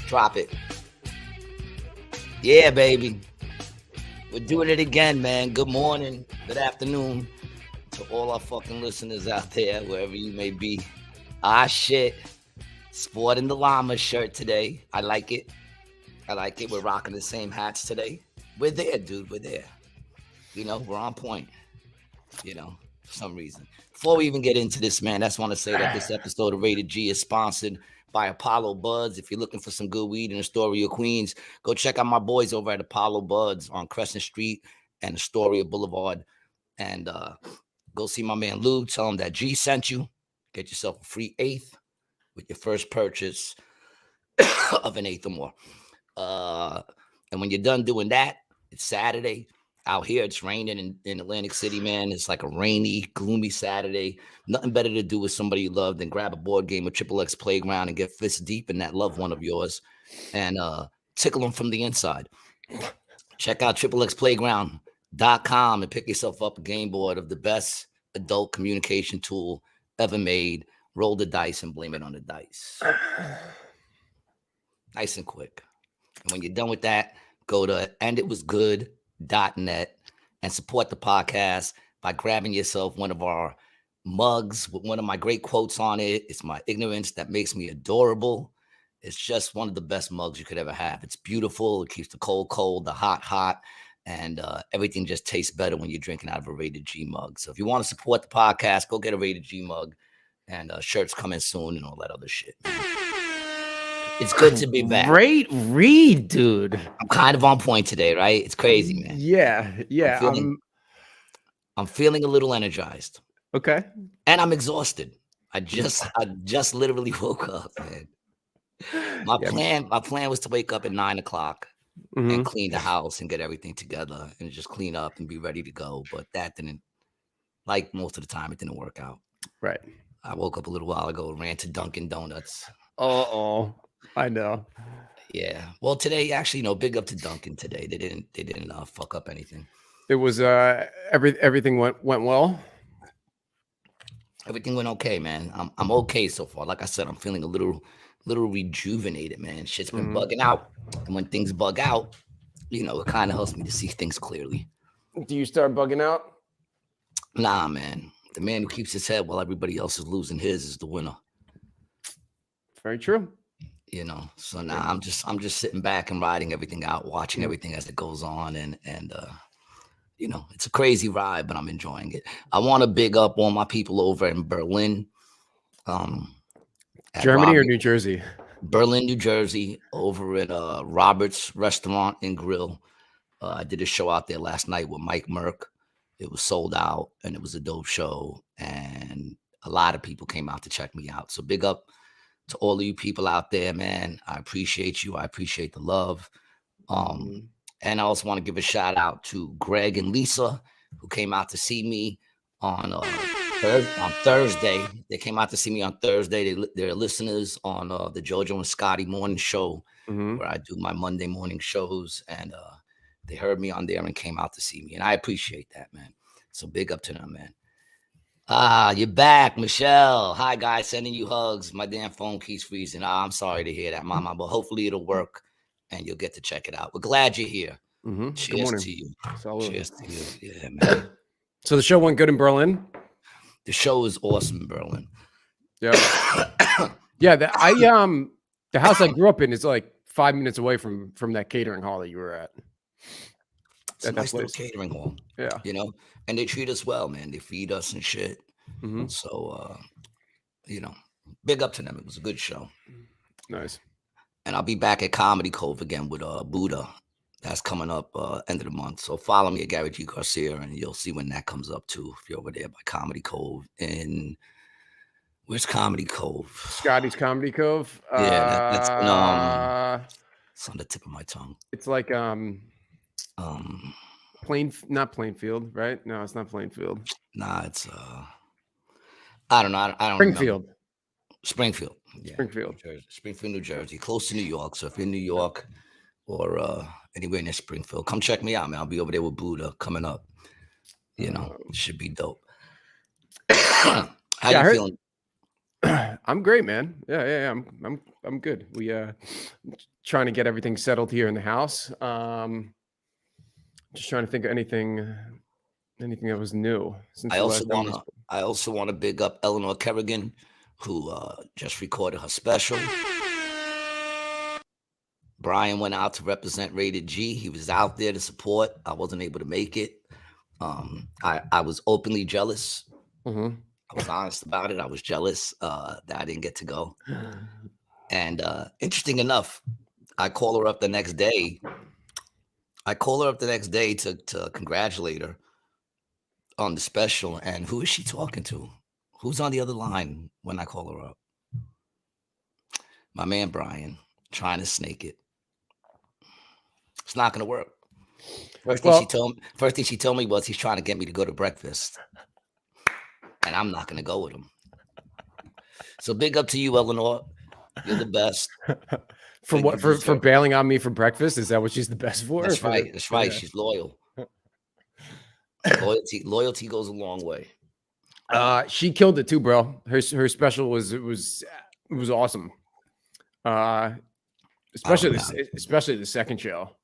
Drop it. Yeah, baby. We're doing it again, man. Good morning, good afternoon to all our fucking listeners out there, wherever you may be. Shit. Sporting the llama shirt today. I like it. We're rocking the same hats today. We're there, dude. We're there. You know, we're on point. You know, for some reason. Before we even get into this, man, I just want to say that this episode of Rated G is sponsored by Apollo Buds. If you're looking for some good weed in Astoria, Queens, go check out my boys over at Apollo Buds on Crescent Street and Astoria Boulevard. And go see my man Lou. Tell him that G sent you. Get yourself a free eighth with your first purchase of an eighth or more. And when you're done doing that, it's Saturday. Out here, it's raining in Atlantic City, man. It's like a rainy, gloomy Saturday. Nothing better to do with somebody you love than grab a board game of Triple X Playground and get fist deep in that loved one of yours and tickle them from the inside. Check out triplexplayground.com and pick yourself up a game board of the best adult communication tool ever made. Roll the dice and blame it on the dice. Nice and quick. And when you're done with that, go to anditwasgood.net and support the podcast by grabbing yourself one of our mugs with one of my great quotes on it. It's my ignorance that makes me adorable. It's just one of the best mugs you could ever have. It's beautiful. It keeps the cold cold, the hot hot, and everything just tastes better when you're drinking out of a Rated G mug. So if you want to support the podcast, go get a Rated G mug, and shirts coming soon and all that other shit. It's good to be back. Great read, dude. I'm kind of on point today, right? It's crazy, man. Yeah. I'm feeling a little energized. Okay. And I'm exhausted. I just literally woke up, man. My plan was to wake up at 9 o'clock and clean the house and get everything together and just clean up and be ready to go. But that didn't, like most of the time, it didn't work out. Right. I woke up a little while ago, ran to Dunkin' Donuts. I know. Yeah. Well, today, actually, big up to Dunkin' today. They didn't fuck up anything. It was everything went well. Everything went okay, man. I'm okay so far. Like I said, I'm feeling a little rejuvenated, man. Shit's been bugging out, and when things bug out, it kind of helps me to see things clearly. Do you start bugging out? Nah, man. The man who keeps his head while everybody else is losing his is the winner. Very true. So now I'm just sitting back and riding everything out, watching everything as it goes on, and it's a crazy ride, but I'm enjoying it. I want to big up all my people over in Berlin. Germany or New Jersey? Berlin, New Jersey, over at Robert's Restaurant and Grill. I did a show out there last night with Mike Merck. It was sold out, and it was a dope show, and a lot of people came out to check me out. So big up to all of you people out there, man. I appreciate you. I appreciate the love. And I also want to give a shout out to Greg and Lisa, who came out to see me on Thursday. They came out to see me on Thursday. They're listeners on the JoJo and Scotty morning show, where I do my Monday morning shows, and they heard me on there and came out to see me, and I appreciate that, man. So big up to them, man. You're back, Michelle. Hi, guys. Sending you hugs. My damn phone keeps freezing. I'm sorry to hear that, Mama, but hopefully it'll work and you'll get to check it out. We're glad you're here. Cheers to you. Salud. Cheers to you. Yeah, man. So the show went good in Berlin? The show is awesome in Berlin. Yeah. Yeah. The house I grew up in is like 5 minutes away from that catering hall that you were at. It's a nice little catering hall. Yeah. And they treat us well, man. They feed us and shit. So, big up to them. It was a good show. Nice. And I'll be back at Comedy Cove again with Buddha. That's coming up end of the month. So follow me at Gary G. Garcia, and you'll see when that comes up too. If you're over there by Comedy Cove. Where's Comedy Cove? Scotty's Comedy Cove. Yeah, that's it's on the tip of my tongue. It's like not Plainfield, right? No, it's not Plainfield. Nah, it's I don't know. I don't Springfield. Remember. Springfield. Yeah. Springfield, New Jersey, close to New York. So if you're in New York or anywhere near Springfield, come check me out, man. I'll be over there with Buddha coming up. It should be dope. How How you feeling? I'm great, man. Yeah. I'm good. We trying to get everything settled here in the house. Just trying to think of anything that was new since I the also last time we wanna spoke. I also wanna big up Eleanor Kerrigan, who just recorded her special. Brian went out to represent Rated G. He was out there to support. I wasn't able to make it. I was openly jealous. Mm-hmm. I was honest about it. I was jealous that I didn't get to go. And interesting enough, I call her up the next day. To congratulate her on the special. And who is she talking to? Who's on the other line when I call her up? My man Brian, trying to snake it. It's not going to work. First thing she told me was he's trying to get me to go to breakfast, and I'm not going to go with him. So big up to you, Eleanor. You're the best. For what? For bailing on me for breakfast? Is that what she's the best for? That's right. That's right. Yeah. She's loyal. Loyalty goes a long way. She killed it too, bro. Her special was awesome. Especially the second show.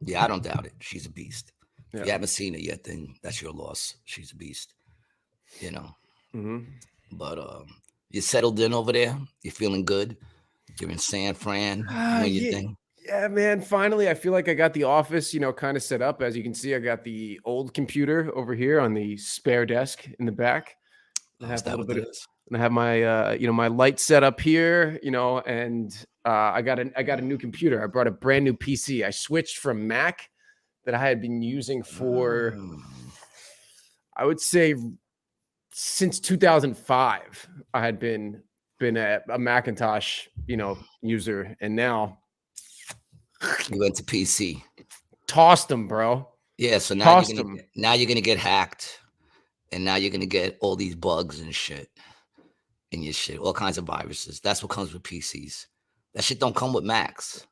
Yeah, I don't doubt it. She's a beast. Yeah. If you haven't seen it yet, then that's your loss. She's a beast. You know. Mm-hmm. But you settled in over there. You're feeling good. You're in San Fran doing your thing. Yeah, man. Finally, I feel like I got the office, kind of set up. As you can see, I got the old computer over here on the spare desk in the back. I have a little bit of, and I have my, my light set up here, and I got a new computer. I brought a brand new PC. I switched from Mac that I had been using for, I would say, since 2005. I had been a Macintosh, user, and now you went to PC. Tossed them, bro. Yeah, so now you're gonna get hacked, and now you're gonna get all these bugs and shit in your shit, all kinds of viruses. That's what comes with PCs. That shit don't come with Macs.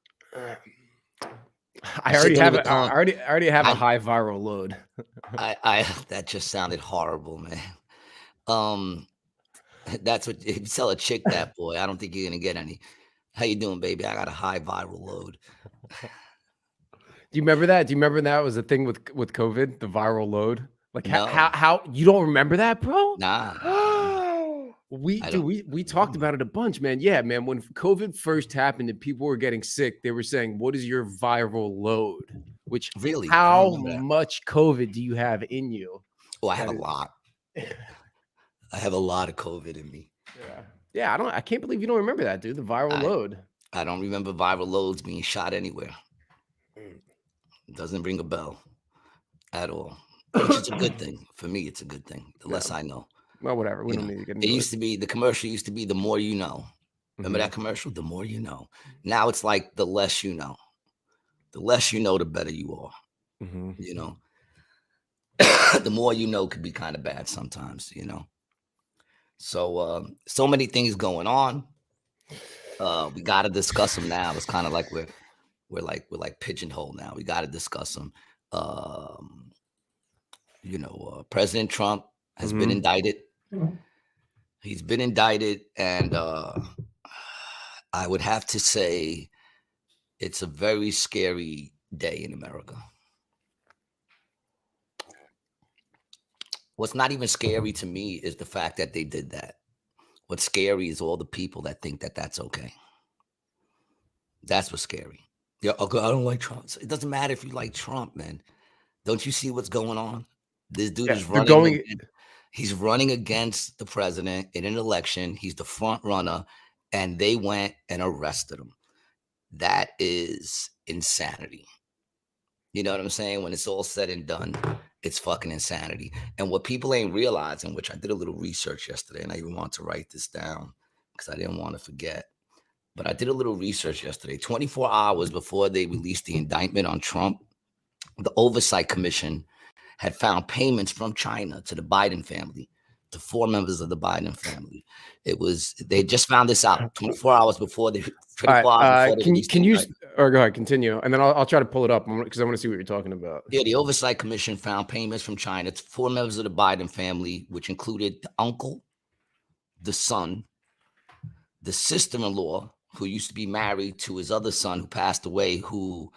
I already have a high viral load. I that just sounded horrible, man. That's what if you tell a chick that, boy, I don't think you're gonna get any. How you doing, baby? I got a high viral load. Do you remember that? Do you remember that was a thing with COVID, the viral load? Like no. how you don't remember that, bro? Nah. We talked about it a bunch, man. Yeah, man. When COVID first happened and people were getting sick, they were saying, "What is your viral load?" Which really, how much COVID do you have in you? Oh, I have a lot. I have a lot of COVID in me. Yeah. I can't believe you don't remember that, dude. The viral load. I don't remember viral loads being shot anywhere. It doesn't ring a bell at all. Which is a good thing. For me, it's a good thing. The less I know. Well, whatever. We don't need to get into it. The commercial used to be the more you know. Remember that commercial? The more you know. Now it's like the less you know. The less you know, the better you are. Mm-hmm. You know? The more you know could be kind of bad sometimes, So so many things going on. We got to discuss them now. It's kind of like we're like pigeonhole now. We got to discuss them. President Trump has been indicted. He's been indicted, and I would have to say it's a very scary day in America. What's not even scary to me is the fact that they did that. What's scary is all the people that think that that's okay. That's what's scary. Yeah, okay, I don't like Trump. It doesn't matter if you like Trump, man. Don't you see what's going on? This dude is running. He's running against the president in an election. He's the front runner, and they went and arrested him. That is insanity. You know what I'm saying? When it's all said and done, it's fucking insanity. And what people ain't realizing, which I did a little research yesterday, and I even want to write this down because I didn't want to forget. But I did a little research yesterday. 24 hours before they released the indictment on Trump, the Oversight Commission had found payments from China to the Biden family, to 4 members of the Biden family. They just found this out 24 hours before they. Can you? Or go ahead, continue, and then I'll try to pull it up because I want to see what you're talking about. Yeah, the Oversight Commission found payments from China to 4 members of the Biden family, which included the uncle the son, the sister-in-law, who used to be married to his other son who passed away, who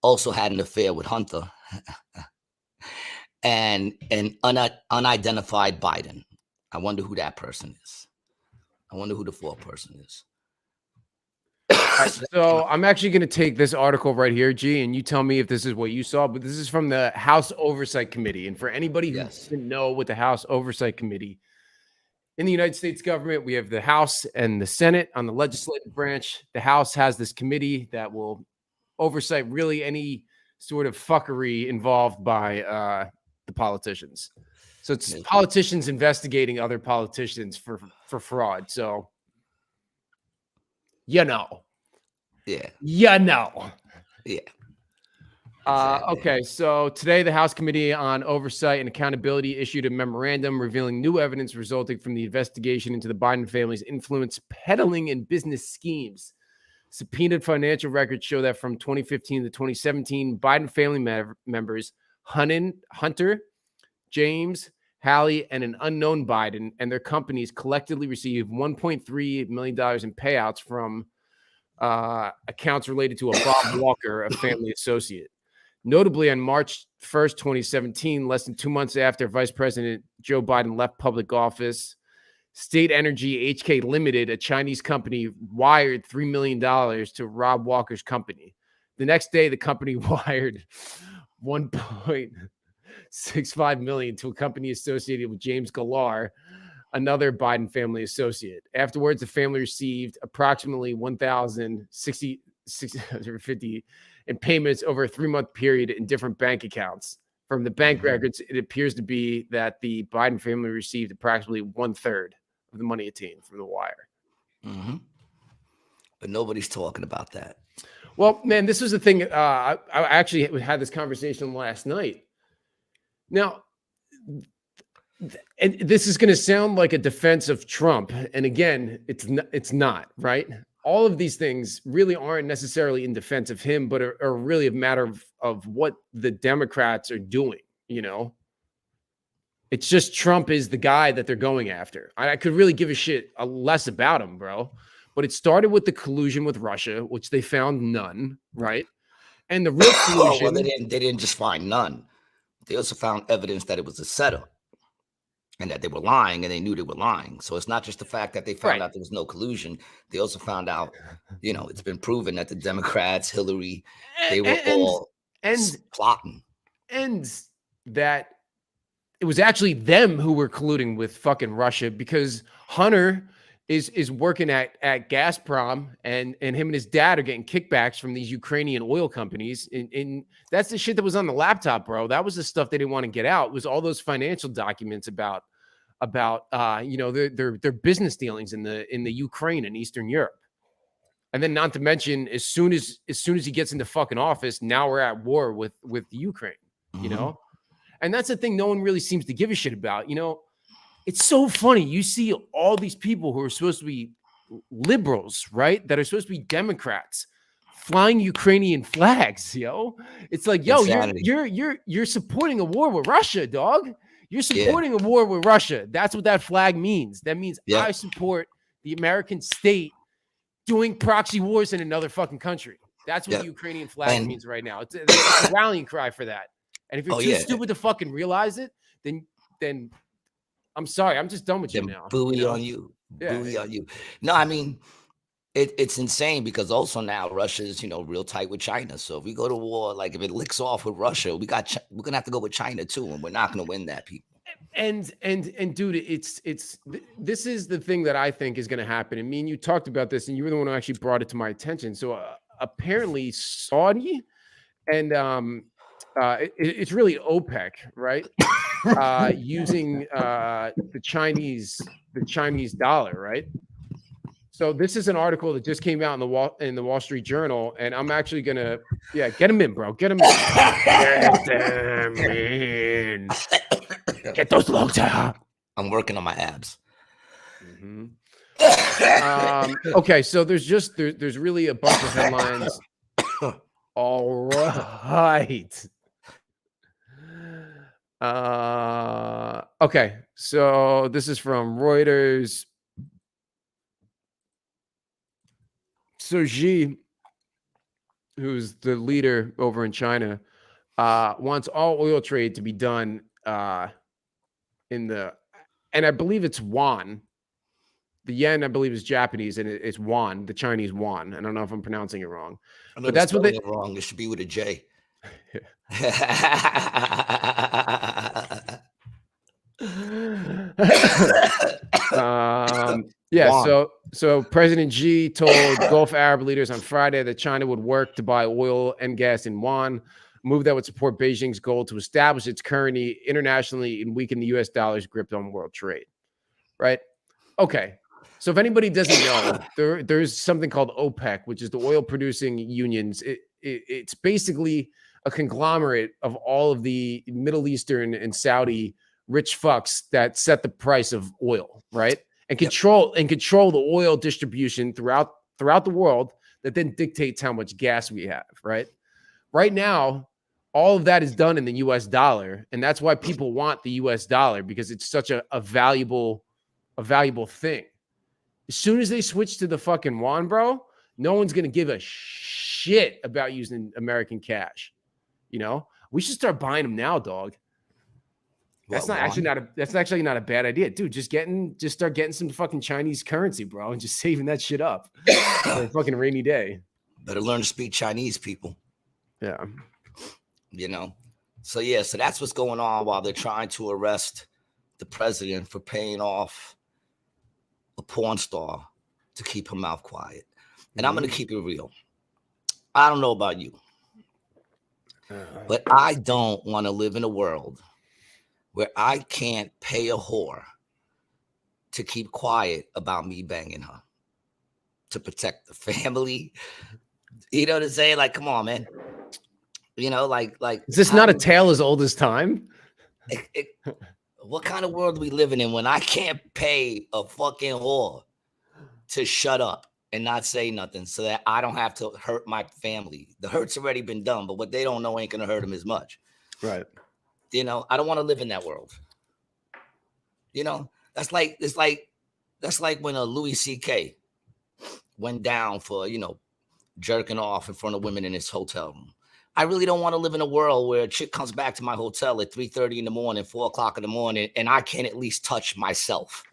also had an affair with Hunter, and an unidentified Biden. I wonder who that person is. I wonder who the fourth person is. So I'm actually going to take this article right here, G, and you tell me if this is what you saw, but this is from the House Oversight Committee. And for anybody who doesn't know what the House Oversight Committee in the United States government, we have the House and the Senate on the legislative branch. The House has this committee that will oversight really any sort of fuckery involved by the politicians. So it's politicians investigating other politicians for fraud. So, you know. Yeah. Yeah, no. Yeah. Exactly. Okay, so today the House Committee on Oversight and Accountability issued a memorandum revealing new evidence resulting from the investigation into the Biden family's influence peddling and business schemes. Subpoenaed financial records show that from 2015 to 2017, Biden family members Hunter, James, Hallie, and an unknown Biden and their companies collectively received $1.3 million in payouts from accounts related to a Bob Walker, a family associate. Notably, on March 1st, 2017, less than 2 months after Vice President Joe Biden left public office, State Energy HK Limited, a Chinese company, wired $3 million to Rob Walker's company. The next day, the company wired $1.65 million to a company associated with James Galar, another Biden family associate. Afterwards, the family received approximately $1,650 in payments over a 3-month period in different bank accounts. From the bank records, it appears to be that the Biden family received approximately 1/3 of the money attained from the wire. But nobody's talking about that. Well, man, this was the thing. I actually had this conversation last night. Now, and this is going to sound like a defense of Trump. And again, it's not, right? All of these things really aren't necessarily in defense of him, but are really a matter of what the Democrats are doing, you know? It's just Trump is the guy that they're going after. I could really give a shit less about him, bro. But it started with the collusion with Russia, which they found none, right? And the real collusion... Well, they didn't just find none. They also found evidence that it was a setup. And that they were lying, and they knew they were lying. So it's not just the fact that they found out there was no collusion. They also found out, it's been proven that the Democrats, Hillary, they were all plotting. And that it was actually them who were colluding with fucking Russia, because Hunter is working at Gazprom, and him and his dad are getting kickbacks from these Ukrainian oil companies. And that's the shit that was on the laptop, bro. That was the stuff they didn't want to get out. It was all those financial documents about their business dealings in the Ukraine and Eastern Europe. And then, not to mention, as soon as he gets into fucking office, now we're at war with Ukraine, you know? And that's the thing no one really seems to give a shit about, you know? It's so funny. You see all these people who are supposed to be liberals, right? That are supposed to be Democrats flying Ukrainian flags, yo. It's like, yo, you're supporting a war with Russia, dog. You're supporting a war with Russia. That's what that flag means. That means I support the American state doing proxy wars in another fucking country. That's what the Ukrainian flag means right now. It's a rallying cry for that. And if you're too stupid to fucking realize it, then I'm sorry. I'm just done with you now. Buoy on you. Buoy on you. No, I mean, it's insane, because also now Russia's, real tight with China. So if we go to war, like if it licks off with Russia, we're gonna have to go with China too, and we're not gonna win that, people. And dude, this is the thing that I think is gonna happen. And me and you talked about this, and you were the one who actually brought it to my attention. So apparently Saudi and it's really OPEC, right? Using the Chinese dollar, right? So this is an article that just came out in the Wall Street Journal, and I'm actually gonna get him in, bro. Get him in. Get them in. Get those lungs out. I'm working on my abs. Okay, so there's really a bunch of headlines. All right. Okay, so this is from Reuters. So Xi, who's the leader over in China, wants all oil trade to be done in the, and I believe it's yuan. The yen, I believe, is Japanese, and it's yuan, the Chinese yuan. I don't know if I'm pronouncing it wrong, I know but that's what they. It wrong. It should be with a J. Yeah. Juan. So President Xi told Gulf Arab leaders on Friday that China would work to buy oil and gas in yuan, a move that would support Beijing's goal to establish its currency internationally and weaken the U.S. dollar's grip on world trade. Right. Okay. So if anybody doesn't know, there's something called OPEC, which is the oil producing unions. It's basically a conglomerate of all of the Middle Eastern and Saudi rich fucks that set the price of oil, right? And control the oil distribution throughout the world that then dictates how much gas we have, right? Right now, all of that is done in the US dollar, and that's why people want the US dollar, because it's such a valuable thing. As soon as they switch to the fucking yuan, bro, no one's gonna give a shit about using American cash. You know, we should start buying them now, dog. That's actually not a bad idea, dude. Just start getting some fucking Chinese currency, bro, and just saving that shit up for a fucking rainy day. Better learn to speak Chinese, people. Yeah. You know, so that's what's going on while they're trying to arrest the president for paying off a porn star to keep her mouth quiet. And I'm going to keep it real. I don't know about you, but I don't want to live in a world where I can't pay a whore to keep quiet about me banging her, to protect the family. You know what I'm saying? Like, come on, man. You know, like. Is this not a tale as old as time? What kind of world are we living in when I can't pay a fucking whore to shut up and not say nothing so that I don't have to hurt my family? The hurt's already been done, but what they don't know ain't gonna hurt them as much. Right. You know, I don't want to live in that world. You know, that's like when a Louis C.K. went down for, jerking off in front of women in his hotel room. I really don't want to live in a world where a chick comes back to my hotel at 3:30 in the morning, 4 o'clock in the morning, and I can't at least touch myself.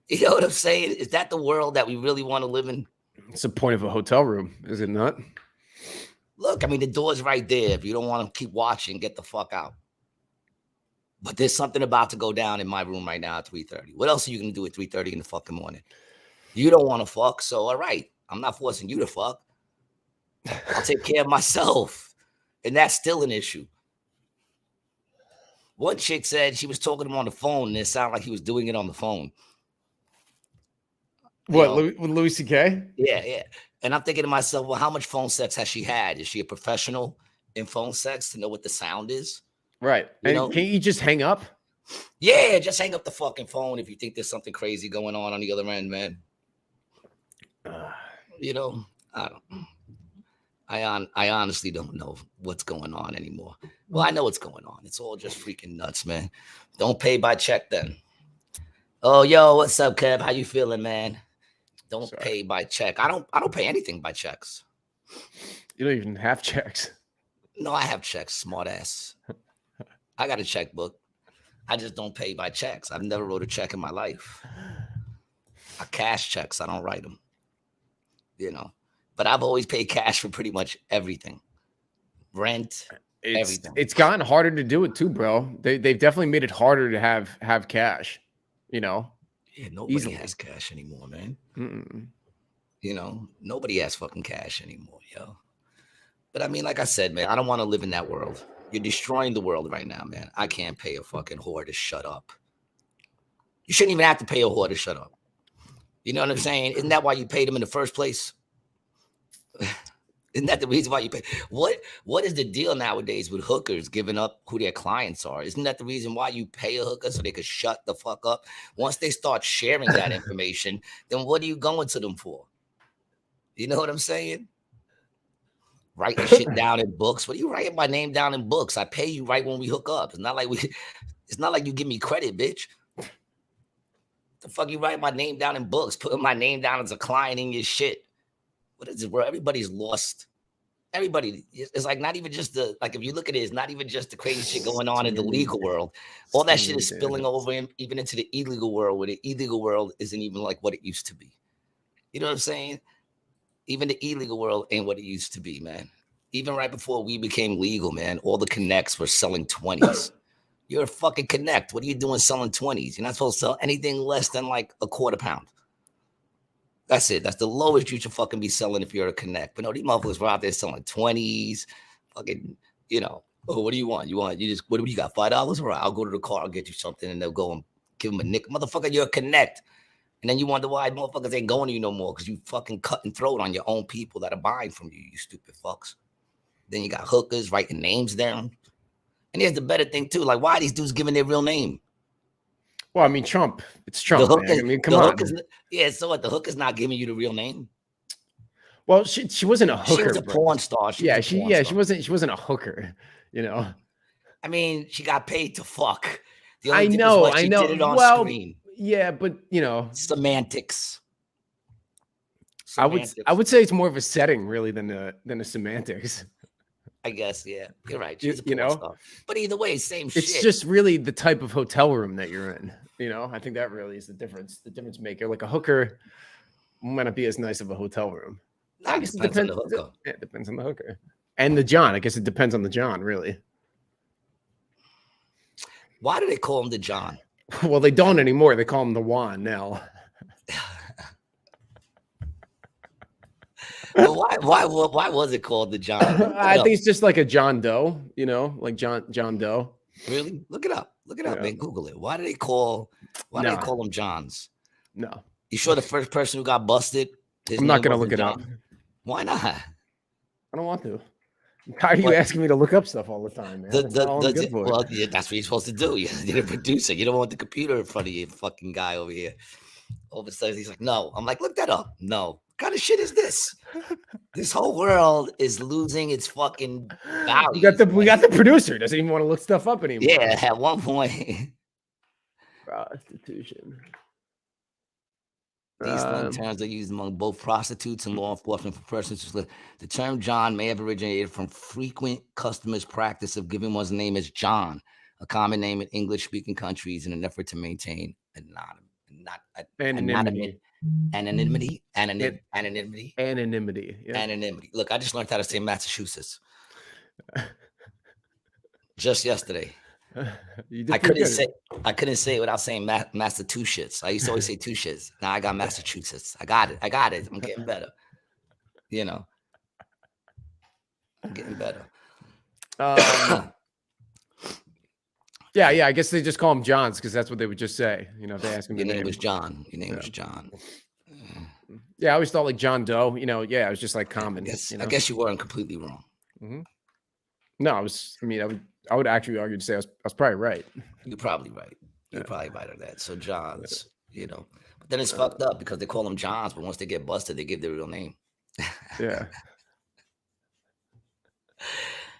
You know what I'm saying? Is that the world that we really want to live in? It's the point of a hotel room, is it not? Look, I mean, the door's right there. If you don't want to keep watching, get the fuck out. But there's something about to go down in my room right now at 3:30. What else are you going to do at 3:30 in the fucking morning? You don't want to fuck, so all right. I'm not forcing you to fuck. I'll take care of myself. And that's still an issue. One chick said she was talking to him on the phone, and it sounded like he was doing it on the phone. What, with Louis C.K.? Yeah. And I'm thinking to myself, well, how much phone sex has she had? Is she a professional in phone sex to know what the sound is? Right. And can't you just hang up? Yeah, just hang up the fucking phone if you think there's something crazy going on the other end, man. I don't. I honestly don't know what's going on anymore. Well, I know what's going on. It's all just freaking nuts, man. Don't pay by check then. Oh, yo, what's up, Kev? How you feeling, man? Don't pay by check. I don't pay anything by checks. You don't even have checks. No, I have checks, smart ass. I got a checkbook. I just don't pay by checks. I've never wrote a check in my life. I cash checks. I don't write them. But I've always paid cash for pretty much everything. Rent, everything. It's gotten harder to do it too, bro. They've definitely made it harder to have cash, Yeah, nobody has cash anymore, man. Nobody has fucking cash anymore, yo. But I mean, like I said, man, I don't want to live in that world. You're destroying the world right now, man. I can't pay a fucking whore to shut up. You shouldn't even have to pay a whore to shut up. You know what I'm saying? Isn't that why you paid them in the first place? Isn't that the reason why you pay? What is the deal nowadays with hookers giving up who their clients are? Isn't that the reason why you pay a hooker so they could shut the fuck up? Once they start sharing that information, then what are you going to them for? You know what I'm saying? Writing shit down in books. What are you writing my name down in books? I pay you right when we hook up. It's not like you give me credit, bitch. The fuck you write my name down in books, putting my name down as a client in your shit. what is it? Where everybody's lost. Everybody, it's like not even just the like. If you look at it, it's not even just the crazy shit going on in the legal world. All that shit is spilling over even into the illegal world, where the illegal world isn't even like what it used to be. You know what I'm saying? Even the illegal world ain't what it used to be, man. Even right before we became legal, man, all the connects were selling 20s. You're a fucking connect. What are you doing selling 20s? You're not supposed to sell anything less than like a quarter pound. That's it. That's the lowest you should fucking be selling if you're a connect. But no, these motherfuckers were out there selling 20s. Fucking, oh, what do you want? What do you got? $5? All right, I'll go to the car, I'll get you something, and they'll go and give them a nick. Motherfucker, you're a connect. And then you wonder why motherfuckers ain't going to you no more because you fucking cutting throat on your own people that are buying from you, you stupid fucks. Then you got hookers writing names down. And here's the better thing, too. Like, why are these dudes giving their real name? Well, I mean, Trump. It's Trump. I mean, come on. So what? The hooker's not giving you the real name? Well, she wasn't a hooker. She was a porn star. She wasn't a hooker, I mean, she got paid to fuck. I know. She did it on screen. Yeah, but semantics. I would say it's more of a setting really than a semantics. I guess, yeah, you're right. She's a porn star. But either way, same shit. It's just really the type of hotel room that you're in. I think that really is the difference maker. Like a hooker might not be as nice of a hotel room. I guess it depends on the hooker. Yeah, it depends on the hooker. And the John. I guess it depends on the John, really. Why do they call him the John? Well, they don't anymore. They call him the Yuan now. Well, why was it called the John? I think it's just like a John Doe, like John Doe. Really? Look it up. Look it up, man. Google it. Why do they call them Johns? No. You sure the first person who got busted? I'm not gonna look it up. Why not? I don't want to. How are you asking me to look up stuff all the time, man? Well, yeah, that's what you're supposed to do. You're a producer. You don't want the computer in front of you, fucking guy over here. All of a sudden, he's like, no. I'm like, look that up. No. What kind of shit is this? This whole world is losing its fucking value. We got the producer. Doesn't even want to look stuff up anymore. Yeah, at one point. Prostitution. These terms are used among both prostitutes and law enforcement for persons. The term John may have originated from frequent customers' practice of giving one's name as John, a common name in English-speaking countries, in an effort to maintain anonymity. Look, I just learned how to say Massachusetts just yesterday. I couldn't say it without saying Massachusetts. I used to always say two shits. Now I got Massachusetts. I got it. I'm getting better. I'm getting better. Yeah. I guess they just call them Johns because that's what they would just say. If they ask him. Your name was John. Your name was John. Yeah, I always thought like John Doe. It was just like common. I guess you weren't completely wrong. Mm-hmm. No, I would actually argue to say I was probably right. You're probably right. You're probably right on that. So Johns, but then it's fucked up because they call them Johns, but once they get busted, they give their real name. Yeah.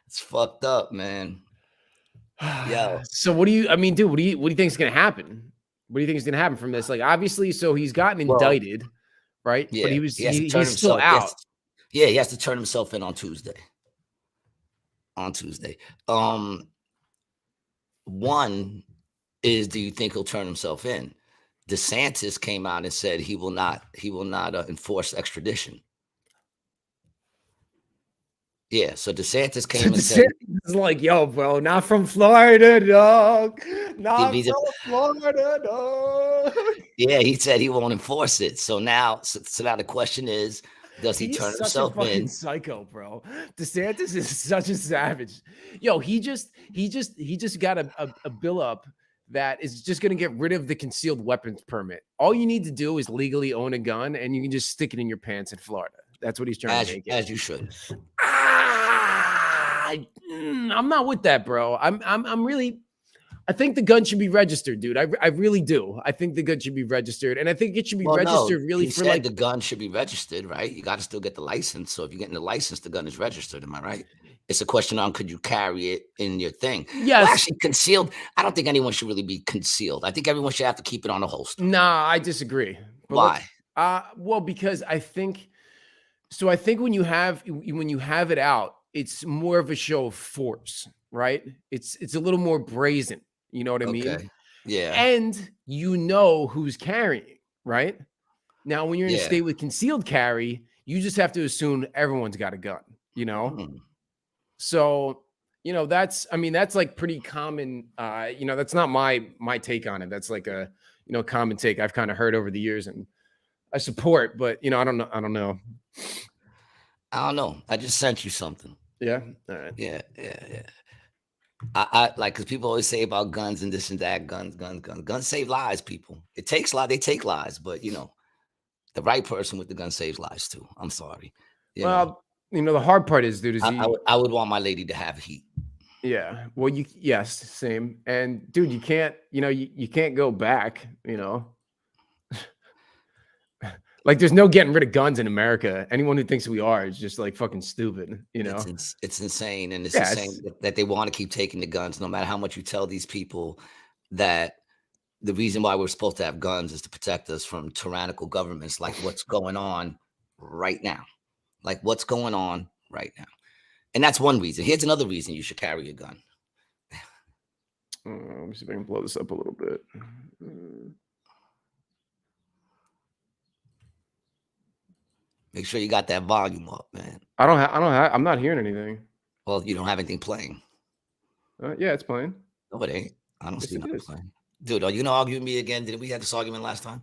It's fucked up, man. Yeah. So what do you think is gonna happen? What do you think is gonna happen from this? Like obviously, so he's gotten indicted, right? Yeah, but he's still out. He has to turn himself in on Tuesday. One is, do you think he'll turn himself in? DeSantis came out and said he will not enforce extradition. Yeah, so DeSantis came and said, "It's like, yo, bro, not from Florida, dog. Not from Florida, dog." Yeah, he said he won't enforce it. So now the question is, does he turn himself in? He's such a fucking psycho, bro. DeSantis is such a savage. Yo, he just got a bill up that is just going to get rid of the concealed weapons permit. All you need to do is legally own a gun, and you can just stick it in your pants in Florida. That's what he's trying to make it. As you should. I'm not with that, bro. I think the gun should be registered, dude. I really do. I think the gun should be registered, and I think it should be registered the gun should be registered, right? You got to still get the license. So if you're getting the license, the gun is registered. Am I right? It's a question on could you carry it in your thing? Yes. Well, actually, concealed. I don't think anyone should really be concealed. I think everyone should have to keep it on a holster. Nah, I disagree. Why? Well, because I think So I think when you have it out, it's more of a show of force, right? It's a little more brazen. You know what I mean? Okay. Yeah. And you know who's carrying, right? Now, when you're in a Yeah. state with concealed carry, you just have to assume everyone's got a gun, you know? So, that's like pretty common. That's not my take on it. That's like a, common take I've kind of heard over the years and I support, but I don't know. I don't know. I just sent you something. Yeah. All right. Yeah. I like, because people always say about guns and this and that, guns save lives, people. It takes they take lives, but the right person with the gun saves lives too. I'm sorry. Well, the hard part is, dude, I would want my lady to have heat. Yeah. Well, yes, same. And dude, you can't, you can't go back, Like there's no getting rid of guns in America. Anyone who thinks we are is just like fucking stupid, It's insane, and it's Yeah, insane that they want to keep taking the guns, no matter how much you tell these people that the reason why we're supposed to have guns is to protect us from tyrannical governments like what's going on right now. Like what's going on right now. And that's one reason. Here's another reason you should carry a gun. Let me see if I can blow this up a little bit. Make sure you got that volume up, man. I'm not hearing anything. Well, you don't have anything playing. Yeah, it's playing. No, it ain't. I don't see nothing playing. Dude, are you gonna argue with me again? Did we have this argument last time?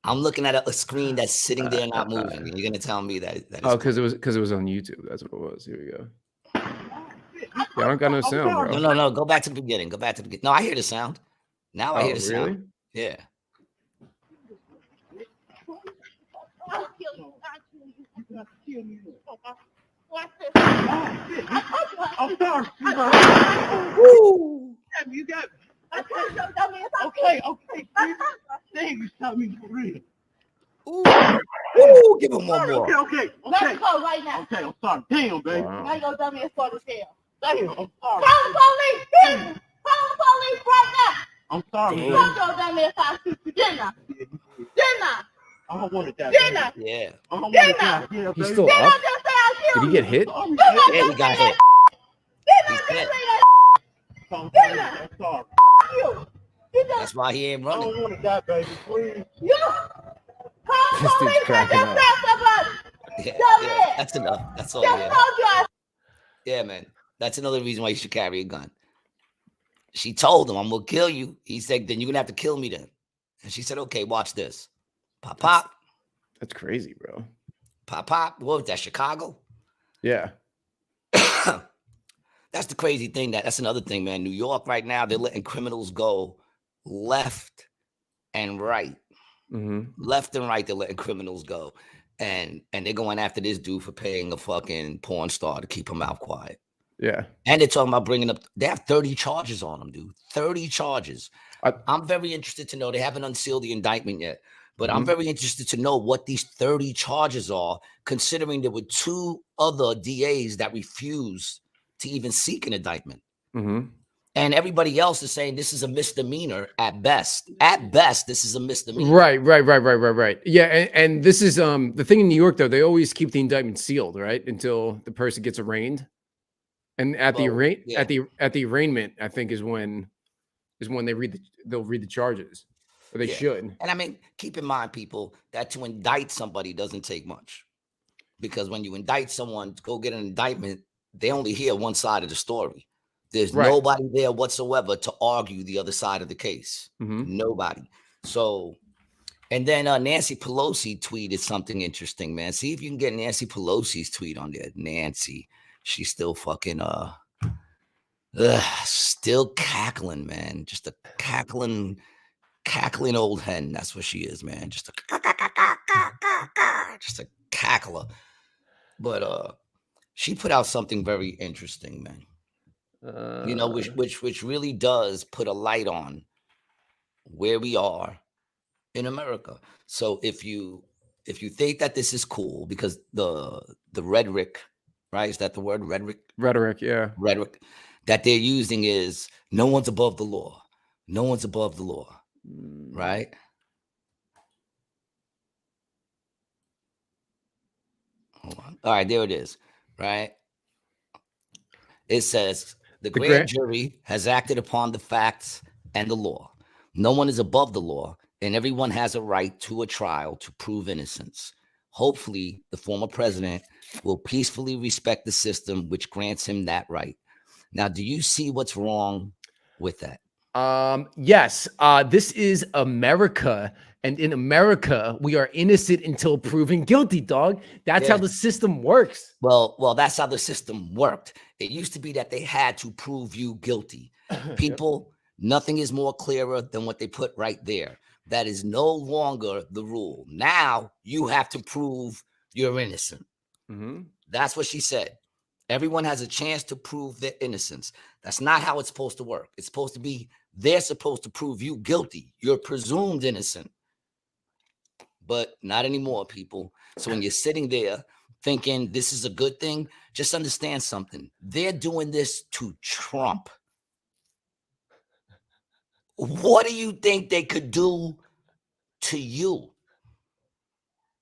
I'm looking at a screen that's sitting there not moving, and you're gonna tell me that because it was on YouTube. That's what it was. Here we go. Yeah, I don't got no sound, bro. No. Go back to the beginning. No, I hear the sound. Now I hear the sound. Yeah. I'm sorry. Woo! You got. Okay. Dang, you shot me for real. Ooh, give him one more. Okay. Let's go right now. Okay, I'm sorry. Damn, baby. Wow. Now your dummy is for the tail. Damn, I'm sorry. Call the police! Call the police right now! I'm sorry. Fuck your dummy if I shoot you. Dinner! I don't want it that Dinner! Yeah. I don't want it that bad. He's still Dinner up? just say I Did killed he get hit? Yeah, he got hit. Dinner He's just dead. say that I'm sorry. you. You just That's why he ain't I running. don't want it that, baby. Please. you. Call the This dude's police and cracking just up. say somebody. Yeah, that's enough. That's all. Just Yeah. told you I Yeah, man. That's another reason why you should carry a gun. She told him, "I'm gonna kill you." He said, "Then you're gonna have to kill me then." And she said, "Okay, watch this." Pop, pop, That's crazy, bro. pop, pop. What was that? Chicago? Yeah. That's the crazy thing. That's another thing, man. New York right now, they're letting criminals go left and right. Left and right, they're letting criminals go. And they're going after this dude for paying a fucking porn star to keep her mouth quiet. Yeah. And they're talking about bringing up, they have 30 charges on them, dude. 30 charges. I'm very interested to know. They haven't unsealed the indictment yet, but I'm very interested to know what these 30 charges are, considering there were 2 other DAs that refused to even seek an indictment. And everybody else is saying this is a misdemeanor at best. At best, this is a misdemeanor. Right. Yeah, and this is the thing in New York though. They always keep the indictment sealed, right, until the person gets arraigned. And at the arraignment, I think is when they'll read the charges, or they should. And I mean, keep in mind, people, that to indict somebody doesn't take much, because when you indict someone to go get an indictment, they only hear one side of the story. There's nobody there whatsoever to argue the other side of the case. Nobody. So, and then Nancy Pelosi tweeted something interesting, man. See if you can get Nancy Pelosi's tweet on there. Nancy, she's still fucking still cackling, man. Just a cackling old hen. That's what she is, man. Just a cackler. But she put out something very interesting, man. Which really does put a light on where we are in America. So if you think that this is cool, because the rhetoric, right? Is that the word? Rhetoric, yeah. Rhetoric that they're using is no one's above the law. No one's above the law, right? Hold on. All right, there it is. Right. It says the grand jury has acted upon the facts and the law. No one is above the law, and everyone has a right to a trial to prove innocence. Hopefully, the former president will peacefully respect the system which grants him that right. Now, do you see what's wrong with that? Yes. This is America, and in America, we are innocent until proven guilty, dog. That's how the system works. Well, that's how the system worked. It used to be that they had to prove you guilty. People, nothing is more clearer than what they put right there. That is no longer the rule. Now you have to prove you're innocent. That's what she said. Everyone has a chance to prove their innocence. That's not how it's supposed to work. It's supposed to be they're supposed to prove you guilty. You're presumed innocent. But not anymore, people. So when you're sitting there thinking this is a good thing, just understand something. They're doing this to Trump. What do you think they could do to you?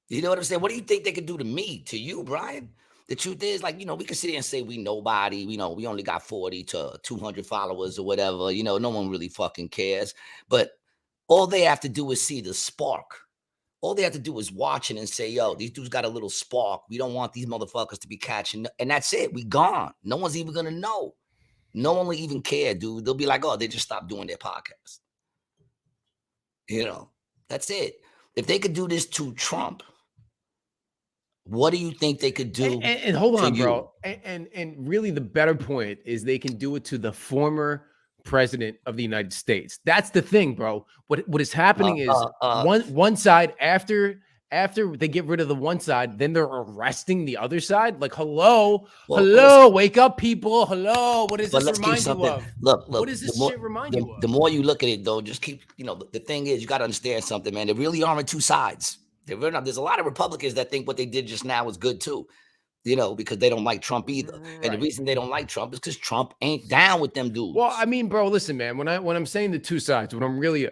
You know what I'm saying? What do you think they could do to me, to you, Brian? The truth is, like, we can sit here and say we nobody, we only got 40 to 200 followers or whatever. No one really fucking cares. But all they have to do is see the spark. All they have to do is watch it and say, yo, these dudes got a little spark. We don't want these motherfuckers to be catching. And that's it. We gone. No one's even going to know. No one will even care, dude. They'll be like, oh, they just stopped doing their podcast. That's it. If they could do this to Trump, what do you think they could do? And hold on, bro. And really the better point is they can do it to the former president of the United States. That's the thing, bro. What is happening is one side after they get rid of the one side, then they're arresting the other side. Like, hello, wake up, people. Hello, what does this remind you of? Look, what does this shit remind you of? The more you look at it, though, just keep, the thing is, you got to understand something, man. There really aren't two sides. There's a lot of Republicans that think what they did just now was good too, because they don't like Trump either. Right. And the reason they don't like Trump is because Trump ain't down with them dudes. Well, I mean, bro, listen, man, when I'm saying the two sides, what I'm really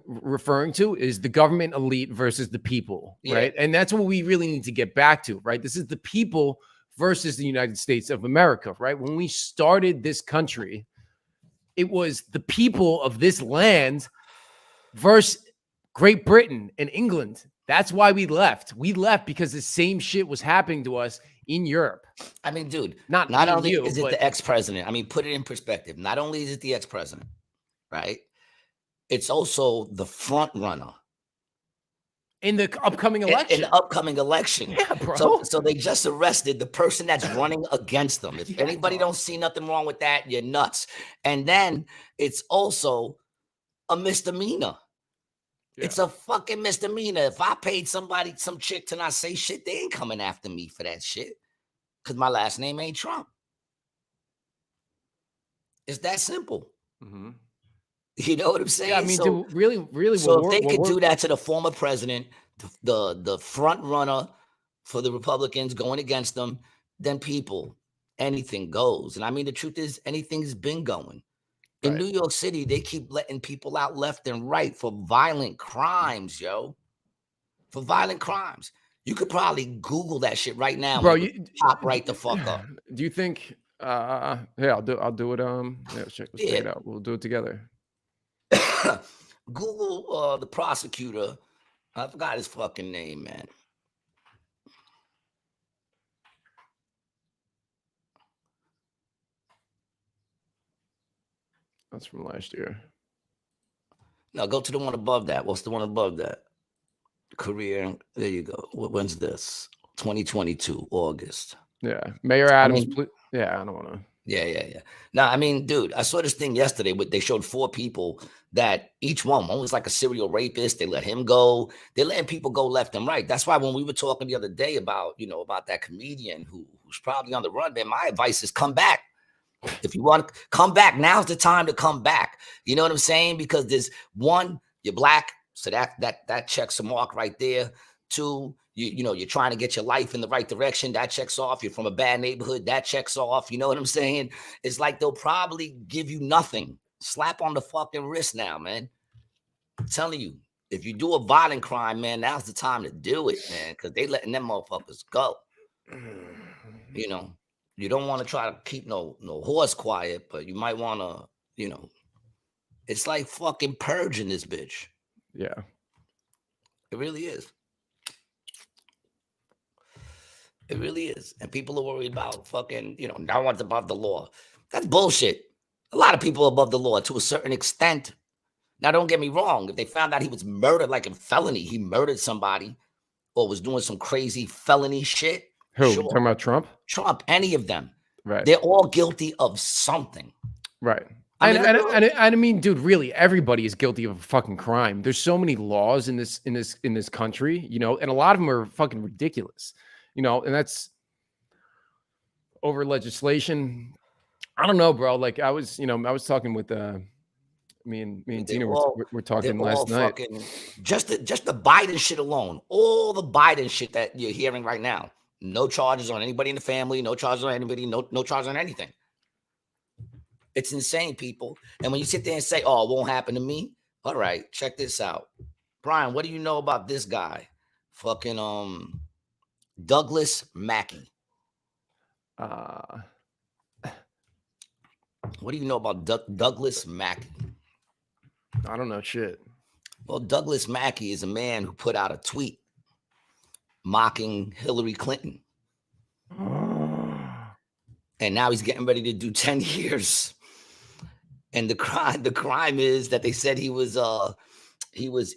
referring to is the government elite versus the people, right? And that's what we really need to get back to, right? This is the people versus the United States of America, right? When we started this country, it was the people of this land versus Great Britain and England. That's why we left. We left because the same shit was happening to us in Europe. I mean, dude, not only is it the ex-president. I mean, put it in perspective. Not only is it the ex-president, right? It's also the front runner in the upcoming election. Yeah, bro. So they just arrested the person that's running against them. If anybody don't see nothing wrong with that, you're nuts. And then it's also a misdemeanor. Yeah. It's a fucking misdemeanor. If I paid some chick to not say shit, they ain't coming after me for that shit. Because my last name ain't Trump. It's that simple. Mm-hmm. You know what I'm saying? Yeah, I mean, really. So if they could do that to the former president, the front runner for the Republicans going against them, then people, anything goes. And I mean, the truth is, anything's been going. In New York City, they keep letting people out left and right for violent crimes, yo. For violent crimes. You could probably Google that shit right now, bro. You pop right the fuck up. Do you think? I'll do it. Check it out. We'll do it together. Google the prosecutor. I forgot his fucking name, man. That's from last year. No, go to the one above that. What's the one above that? Career. There you go. When's this? 2022, August. Yeah. Mayor Adams. I don't want to. Yeah. No, I mean, dude, I saw this thing yesterday, but they showed 4 people that each one was like a serial rapist. They let him go. They're letting people go left and right. That's why when we were talking the other day about that comedian who's probably on the run, man, my advice is come back. If you want to come back, now's the time to come back. You know what I'm saying? Because there's one, you're black, so that checks a mark right there. 2, you're trying to get your life in the right direction. That checks off. You're from a bad neighborhood. That checks off. You know what I'm saying? It's like they'll probably give you nothing. Slap on the fucking wrist now, man. I'm telling you, if you do a violent crime, man, now's the time to do it, man, because they letting them motherfuckers go. You know, you don't want to try to keep no horse quiet, but you might want to, it's like fucking purging this bitch. Yeah. It really is. It really is. And people are worried about fucking, no one's above the law. That's bullshit. A lot of people are above the law to a certain extent. Now, don't get me wrong. If they found out he was murdered, like in felony, he murdered somebody or was doing some crazy felony shit. Who? Sure. Talking about Trump? Trump, any of them. Right. They're all guilty of something. Right. I mean, dude, really, everybody is guilty of a fucking crime. There's so many laws in this country, and a lot of them are fucking ridiculous, and that's over legislation. I don't know, bro. Like I was talking with me and Tina we're talking last night. Just the Biden shit alone, all the Biden shit that you're hearing right now. No charges on anybody in the family, no charges on anybody, no charges on anything. It's insane, people. And when you sit there and say, "Oh, it won't happen to me," all right, check this out, Brian. What do you know about this guy, fucking Douglas Mackey? What do you know about Douglas Mackey? I don't know shit. Well, Douglas Mackey is a man who put out a tweet mocking Hillary Clinton. And now he's getting ready to do 10 years. And the crime is that they said he was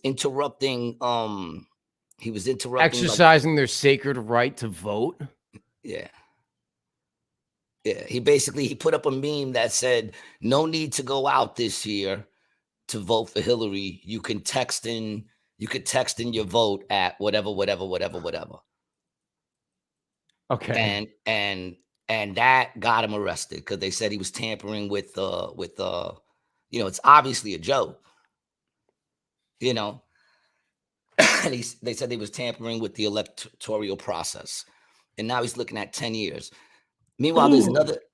interrupting exercising their sacred right to vote. Yeah. Yeah, he put up a meme that said, "No need to go out this year to vote for Hillary. You can text in your vote at whatever. Okay. And that got him arrested because they said he was tampering with it's obviously a joke. And they said they was tampering with the electoral process. And now he's looking at 10 years. Meanwhile,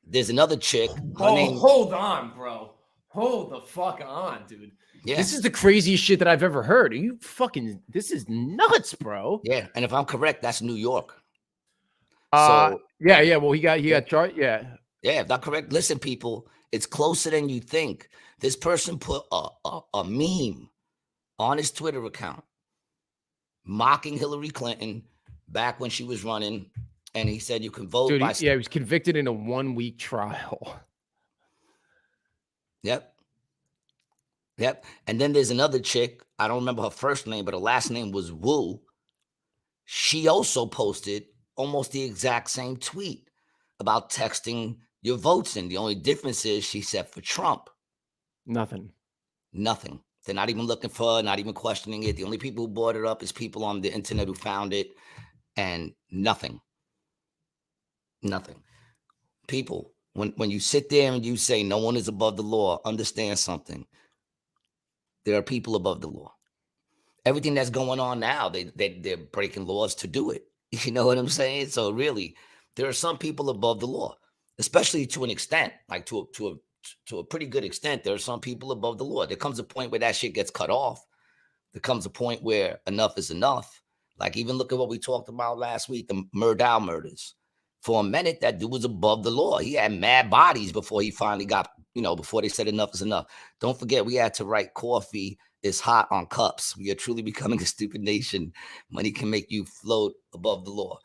there's another chick. Hold on, bro. Hold the fuck on, dude. Yeah. This is the craziest shit that I've ever heard. This is nuts, bro. Yeah, and if I'm correct, that's New York. Yeah. Well, he got charged. Yeah. Yeah, if that's correct. Listen, people, it's closer than you think. This person put a meme on his Twitter account mocking Hillary Clinton back when she was running. And he said you can vote. Dude, he was convicted in a 1-week trial. Yep. And then there's another chick. I don't remember her first name, but her last name was Wu. She also posted almost the exact same tweet about texting your votes in. The only difference is she said for Trump. Nothing. They're not even looking for her, not even questioning it. The only people who brought it up is people on the internet who found it, and nothing. People, when you sit there and you say no one is above the law, understand something. There are people above the law. Everything that's going on now, they're breaking laws to do it. You know what I'm saying? So really, there are some people above the law, especially to an extent, like to a pretty good extent. There are some people above the law. There comes a point where that shit gets cut off. There comes a point where enough is enough. Like even look at what we talked about last week, the Murdow murders. For a minute, that dude was above the law. He had mad bodies before he finally got, before they said enough is enough. Don't forget, we had to write coffee is hot on cups. We are truly becoming a stupid nation. Money can make you float above the law.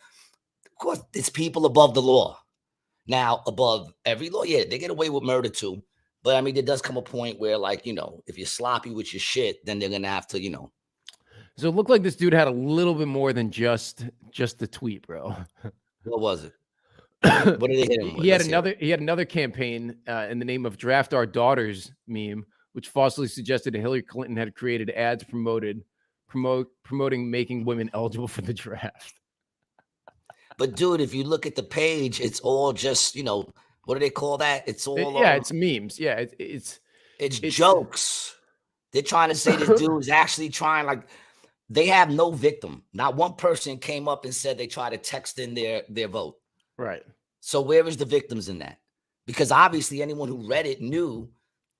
Of course, it's people above the law. Now, above every law, yeah, they get away with murder too. But I mean, there does come a point where, like, if you're sloppy with your shit, then they're going to have to, So it looked like this dude had a little bit more than just the tweet, bro. What was it? What did they hit him with? He had another campaign in the name of Draft Our Daughters meme, which falsely suggested that Hillary Clinton had created ads promoting making women eligible for the draft. But dude, if you look at the page, it's all just, what do they call that? It's all it's memes. Yeah, it's jokes. They're trying to say this dude is actually trying, like, they have no victim. Not one person came up and said they tried to text in their vote. Right. So where is the victims in that? Because obviously anyone who read it knew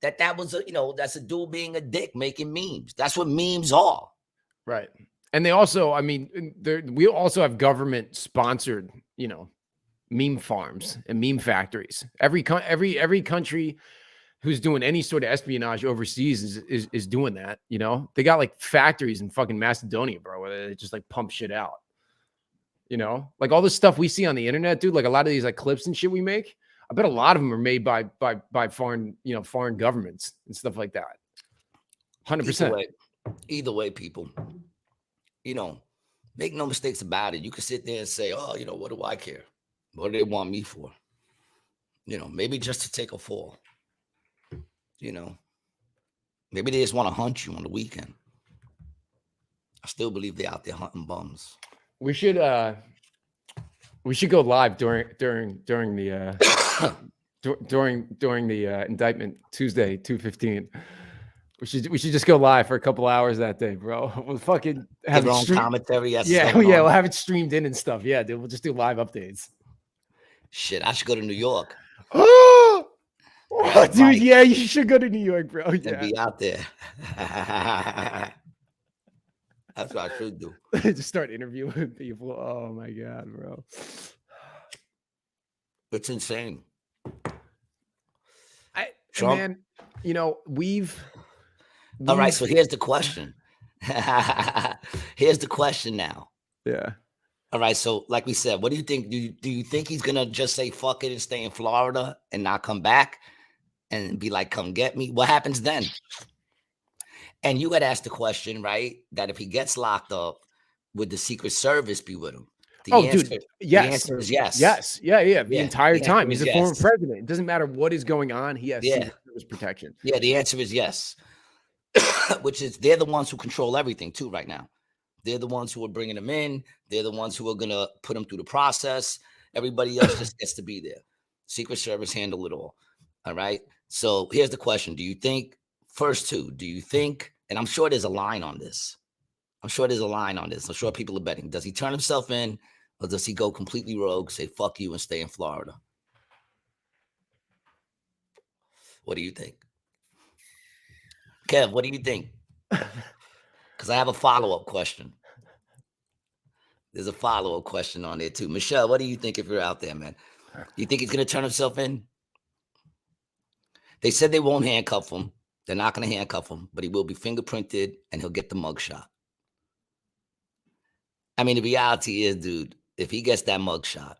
that was that's a dude being a dick making memes. That's what memes are. Right. And they also, I mean, we also have government sponsored, meme farms and meme factories. Every country who's doing any sort of espionage overseas is doing that. They got like factories in fucking Macedonia, bro, where they just like pump shit out. Like all this stuff we see on the internet, dude. Like a lot of these like clips and shit we make. I bet a lot of them are made by foreign governments and stuff like that. 100%. Either way, people. Make no mistakes about it. You can sit there and say, "Oh, what do I care? What do they want me for?" Maybe just to take a fall. Maybe they just want to hunt you on the weekend. I still believe they're out there hunting bums. We should go live during the during the indictment Tuesday 2:15. We should just go live for a couple hours that day, bro. We'll fucking have our own commentary. We'll have it streamed in and stuff. Yeah, dude. We'll just do live updates. Shit, I should go to New York. Oh, dude, yeah, you should go to New York, bro. Yeah. And be out there. That's what I should do. Just start interviewing people. Oh my god, bro. It's insane. Man, we've all right, so here's the question. Here's the question now. Yeah. All right, so like we said, what do you think? Do you think he's gonna just say fuck it and stay in Florida and not come back and be like, come get me? What happens then? And you had asked the question, right? That if he gets locked up, would the Secret Service be with him? Dude, yes. The answer is yes. Yes. Yeah. The entire time. He's a former yes. president. It doesn't matter what is going on. He has Secret Service protection. Yeah, the answer is yes. Which is they're the ones who control everything too right now. They're the ones who are bringing him in. They're the ones who are going to put him through the process. Everybody else just gets to be there. Secret Service handle it all. All right. So here's the question. Do you think, and I'm sure there's a line on this. I'm sure people are betting. Does he turn himself in or does he go completely rogue, say fuck you and stay in Florida? What do you think? Kev, what do you think? Because I have a follow-up question. There's a follow-up question on there too. Michelle, what do you think if you're out there, man? You think he's going to turn himself in? They said they won't handcuff him. They're not going to handcuff him, but he will be fingerprinted and he'll get the mugshot. I mean, the reality is, dude, if he gets that mugshot,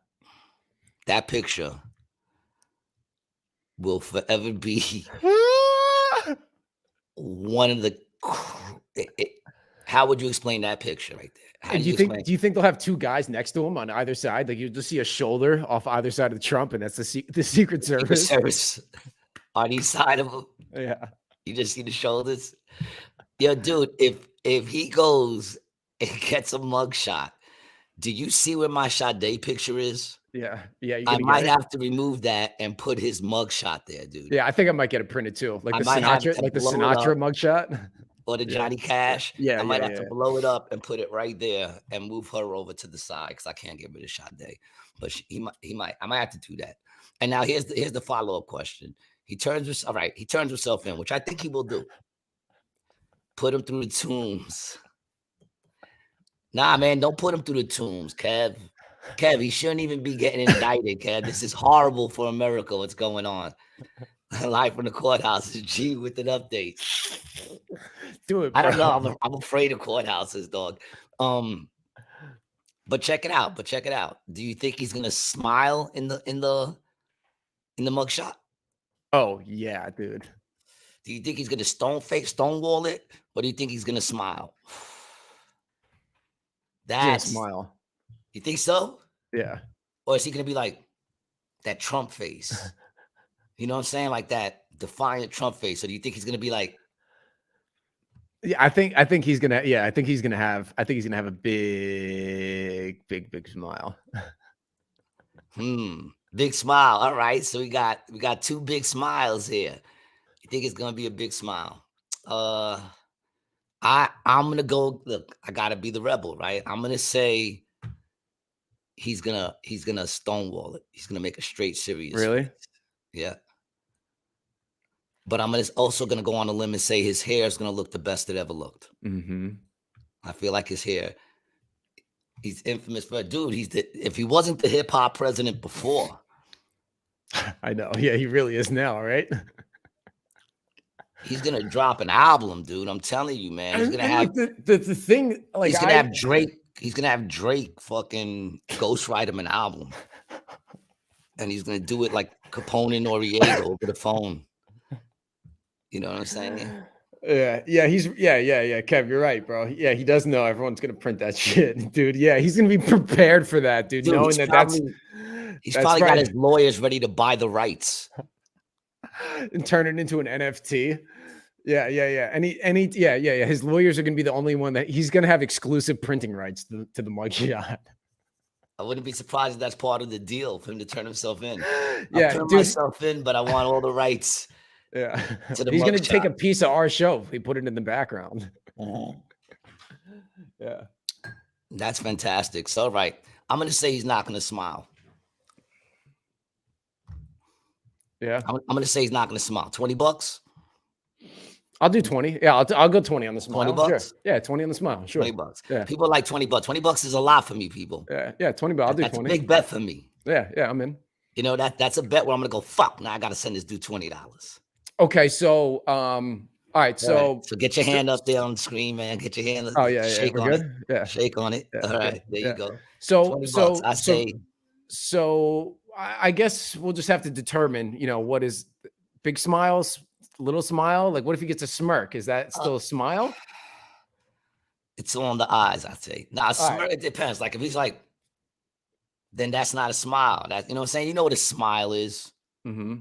that picture will forever be one of the... How would you explain that picture right there? Do you think they'll have two guys next to him on either side? Like you just see a shoulder off either side of Trump, and that's the Secret Service. Secret Service on each side of him. Yeah. You just see the shoulders. Yo, dude, if he goes and gets a mugshot, do you see where my Sade picture is? Yeah. I might have to remove that and put his mugshot there, dude. Yeah, I think I might get it printed too, like the Sinatra mugshot, or the Johnny Cash. Yeah, I might have to blow it up and put it right there and move her over to the side because I can't get rid of Sade. But he might. I might have to do that. And now here's the follow-up question. He turns himself in, which I think he will do. Put him through the tombs. Nah, man, don't put him through the tombs, Kev. Kev, he shouldn't even be getting indicted, Kev. This is horrible for America, what's going on. Live from the courthouses, G with an update. Do it, bro. I don't know. I'm afraid of courthouses, dog. But check it out. Do you think he's gonna smile in the mugshot? Oh yeah, dude. Do you think he's gonna stonewall it, or do you think he's gonna smile? That's smile. You think so? Yeah. Or is he gonna be like that Trump face? You know what I'm saying? Like that defiant Trump face. Or do you think he's gonna be like? Yeah, I think he's gonna. Yeah, I think he's gonna have a big smile. Big smile. All right. So we got two big smiles here. You think it's gonna be a big smile? I'm gonna go. Look, I gotta be the rebel, right? I'm gonna say he's gonna stonewall it. He's gonna make a straight serious. Really? Face. Yeah. But I'm also gonna go on a limb and say his hair is gonna look the best it ever looked. Mm-hmm. I feel like his hair. He's infamous for dude. If he wasn't the hip hop president before, I know. Yeah, he really is now, right? he's gonna drop an album, dude. I'm telling you, man. He's gonna have like the thing. Like he's gonna have Drake. He's gonna have Drake fucking ghostwrite him an album, and he's gonna do it like Capone and Noriega over the phone. You know what I'm saying? Yeah, Kev, you're right, bro. Yeah, he does know everyone's gonna print that shit, dude. Yeah, he's gonna be prepared for that, dude. Knowing he's probably got his lawyers ready to buy the rights and turn it into an NFT. Yeah. His lawyers are gonna be the only one that he's gonna have exclusive printing rights to the mugshot. I wouldn't be surprised if that's part of the deal for him to turn himself in. Yeah, I'll turn myself in, but I want all the rights. Yeah, he's gonna take a piece of our show. We put it in the background. Yeah, that's fantastic. So, right, I'm gonna say he's not gonna smile. Yeah, I'm gonna say he's not gonna smile. $20. I'll do 20. Yeah, I'll go 20 on the smile. $20. Sure. Yeah, 20 on the smile. Sure. $20. Yeah, people are like $20. $20 is a lot for me, people. Yeah, 20 bucks. I'll do 20. That's a big bet for me. Yeah, I'm in. You know that's a bet where I'm gonna go. Fuck, now I gotta send this dude $20. Okay, so all right, so get your hand up there on the screen, man. Get your hand up. Oh yeah, shake we're on good. it. Yeah, shake on it. Yeah, all right, there you go. So I say. So I guess we'll just have to determine, what is big smiles, little smile. Like, what if he gets a smirk? Is that still a smile? It's on the eyes, I say. Now, smirk, right. It depends. Like if he's like, then that's not a smile. That you know what I'm saying? You know what a smile is. Mm-hmm.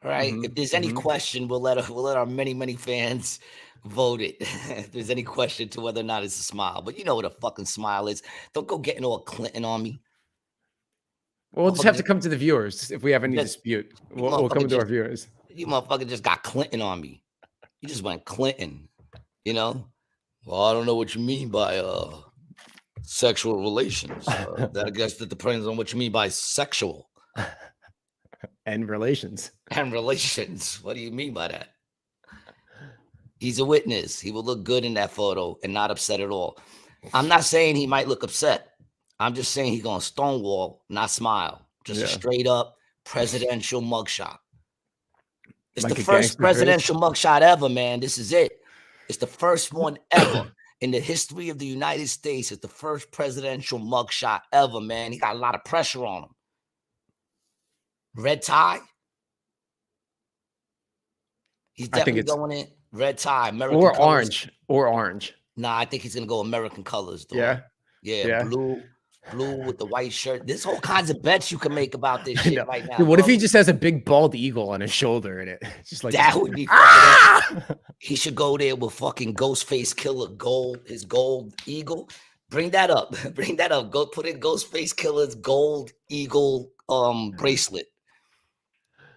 Right. If there's any question, we'll let our many fans vote it. If there's any question to whether or not it's a smile, but you know what a fucking smile is. Don't go getting all Clinton on me. Well, we'll just have to come to the viewers if we have any dispute. We'll come to our viewers. You motherfucker just got Clinton on me. You just went Clinton. Well, I don't know what you mean by sexual relations. I guess that depends on what you mean by sexual. And relations. And relations. What do you mean by that? He's a witness. He will look good in that photo and not upset at all. I'm not saying he might look upset. I'm just saying he's going to stonewall, not smile. Just a straight up presidential mugshot. It's like the first presidential mugshot ever, man. This is it. It's the first one ever in the history of the United States. It's the first presidential mugshot ever, man. He got a lot of pressure on him. Red tie. He's definitely going in red tie, American or colors. orange. Nah, I think he's gonna go American colors, though. Yeah. Blue with the white shirt. There's all kinds of bets you can make about this shit right now. Dude, what if he just has a big bald eagle on his shoulder in it? Just like that would be fucking He should go there with fucking Ghostface Killer his gold eagle. Bring that up. Go put in Ghostface Killer's gold eagle bracelet.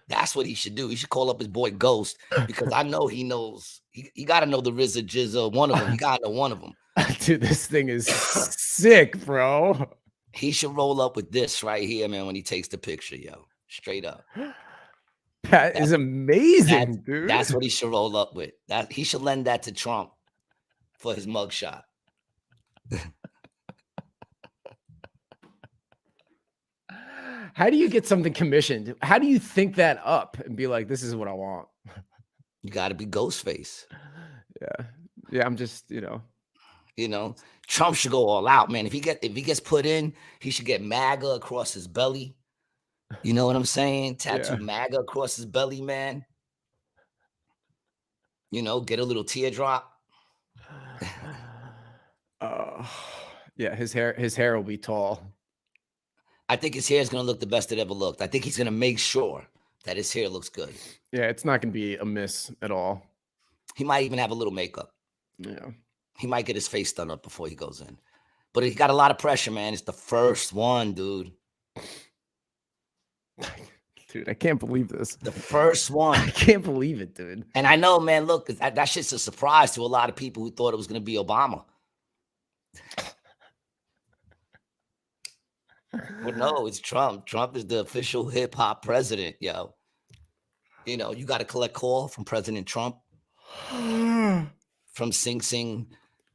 That's what he should do. He should call up his boy Ghost because I know he knows. He got to know the RZA Jizza, one of them. He got to know one of them. Dude, this thing is sick, bro. He should roll up with this right here, man, when he takes the picture, yo. Straight up. That is amazing, dude. That's what he should roll up with. He should lend that to Trump for his mugshot. How do you get something commissioned? How do you think that up and be like, this is what I want? You got to be Ghostface. Yeah. I'm just, Trump should go all out, man. If he gets put in, he should get MAGA across his belly. You know what I'm saying? Tattoo MAGA across his belly, man. Get a little teardrop. Yeah, his hair will be tall. I think his hair is going to look the best it ever looked. I think he's going to make sure that his hair looks good. Yeah, it's not going to be a miss at all. He might even have a little makeup. Yeah. He might get his face done up before he goes in. But he got a lot of pressure, man. It's the first one, dude. Dude, I can't believe this. The first one. I can't believe it, dude. And I know, man, look, that shit's a surprise to a lot of people who thought it was going to be Obama. Well, no, it's Trump. Trump is the official hip hop president, yo. You got to collect call from President Trump, from Sing Sing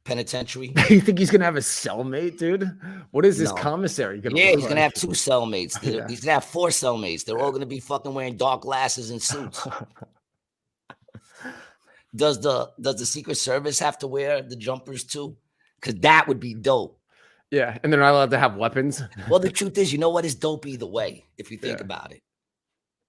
penitentiary. You think he's gonna have a cellmate, dude? What is this No. commissary gonna Yeah, look he's like? gonna have 2 cellmates. Yeah. He's gonna have 4 cellmates. They're all gonna be fucking wearing dark glasses and suits. Does the Secret Service have to wear the jumpers too? Because that would be dope. Yeah, and they're not allowed to have weapons. Well, the truth is, you know what? It's dope either way, if you think Yeah. about it.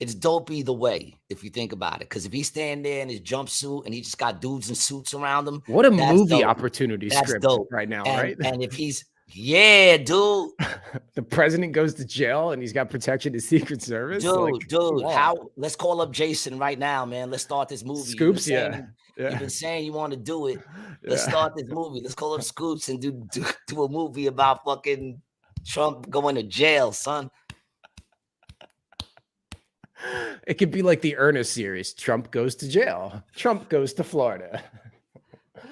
It's dope either way, if you think about it. Because if he's standing there in his jumpsuit and he just got dudes in suits around him, What a that's movie dope. opportunity That's script dope. right now, And, right? and if he's, yeah, dude, The president goes to jail and he's got protection to Secret Service. dude, wow. let's call up Jason right now, man. Let's start this movie. Scoops, You've yeah. been saying you want to do it. Let's Yeah. start this movie. Let's call up Scoops and do a movie about fucking Trump going to jail, son. It could be like the Ernest series. Trump goes to jail. Trump goes to Florida.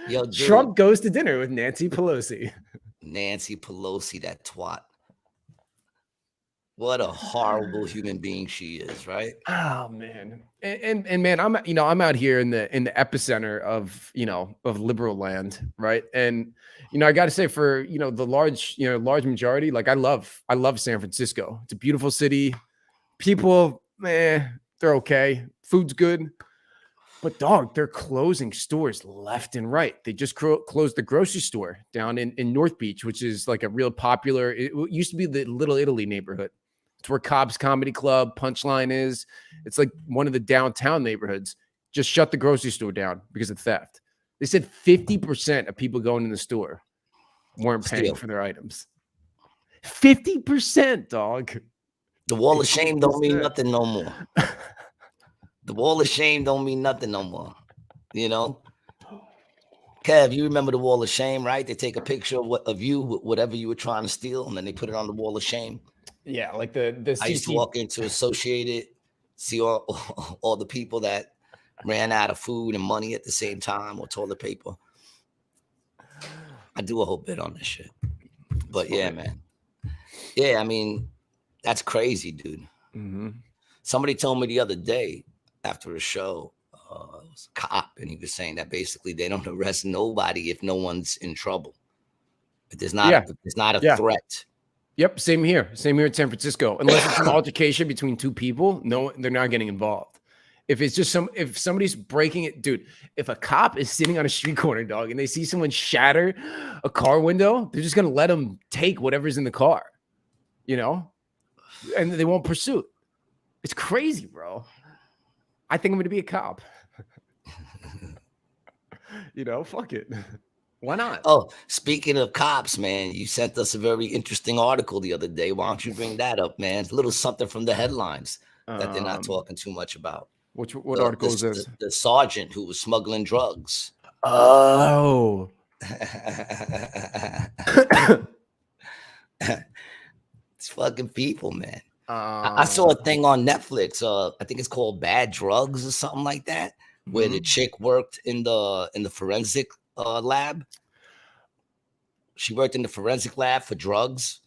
Yo, dude, Trump goes to dinner with Nancy Pelosi. Nancy Pelosi, that twat. What a horrible human being she is, right? Oh man. And man, I'm out here in the epicenter of liberal land, right? And I got to say, for the large majority, like I love San Francisco. It's a beautiful city. People, they're okay. Food's good. But dog, they're closing stores left and right. They just closed the grocery store down in North Beach, which is like a real popular, it used to be the Little Italy neighborhood. It's where Cobb's Comedy Club, Punchline is. It's like one of the downtown neighborhoods. Just shut the grocery store down because of theft. They said 50% of people going in the store weren't paying for their items. 50%, dog. The wall of shame don't mean nothing no more. The wall of shame don't mean nothing no more. Kev, you remember the wall of shame, right? They take a picture of you, whatever you were trying to steal, and then they put it on the wall of shame. Yeah, like the I used to walk into Associated, see all the people that ran out of food and money at the same time, or toilet paper. I do a whole bit on this shit. But yeah, man. Yeah, I mean, that's crazy, dude. Mm-hmm. Somebody told me the other day after a show, it was a cop, and he was saying that basically they don't arrest nobody if no one's in trouble. If there's not a threat. Yep, same here in San Francisco. Unless it's an altercation between two people, no, they're not getting involved. If it's just if somebody's breaking it, dude, if a cop is sitting on a street corner, dog, and they see someone shatter a car window, they're just gonna let them take whatever's in the car, and they won't pursue it. It's crazy, bro. I think I'm gonna be a cop. Fuck it. Why not? Oh, speaking of cops, man, you sent us a very interesting article the other day. Why don't you bring that up, man? It's a little something from the headlines that they're not talking too much about. What article is this? The sergeant who was smuggling drugs. Oh. It's fucking people, man. I saw a thing on Netflix. I think it's called Bad Drugs or something like that, where the chick worked in the forensic lab. She worked in the forensic lab for drugs.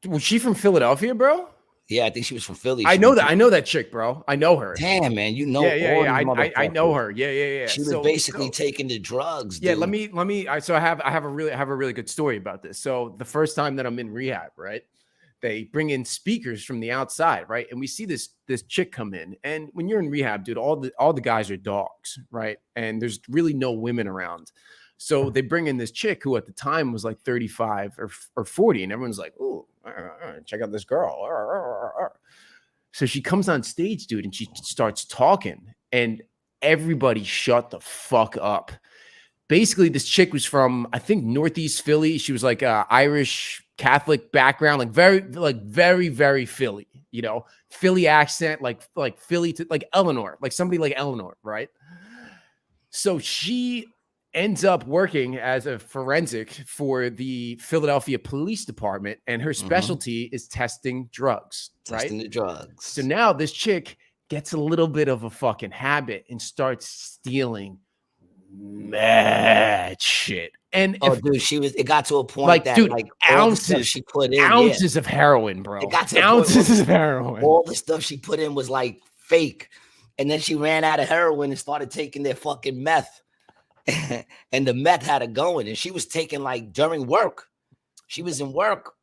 Was she from Philadelphia, bro? Yeah, I think she was from Philly. I know that chick, bro. I know her. Damn, man, Yeah. I know her. Yeah. She was basically taking the drugs. Yeah, dude. let me. I have a really good story about this. So the first time that I'm in rehab, right? They bring in speakers from the outside, right? And we see this chick come in. And when you're in rehab, dude, all the guys are dogs, right? And there's really no women around. So they bring in this chick who at the time was like 35 or 40, and everyone's like, "Oh, check out this girl." So she comes on stage, dude, and she starts talking, and everybody shut the fuck up. Basically, this chick was from, I think, Northeast Philly. She was like Irish Catholic background, like very, very Philly, Philly accent, like Philly to like Eleanor, like somebody like Eleanor, right? So she ends up working as a forensic for the Philadelphia Police Department, and her specialty is testing drugs, right? Testing the drugs. So now this chick gets a little bit of a fucking habit and starts stealing mad shit. And dude, it got to a point like, that dude, like ounces she put in ounces of heroin, bro. It got to ounces of heroin. All the stuff she put in was like fake, and then she ran out of heroin and started taking their fucking meth. and the meth had her going, and she was taking like during work. She was in work.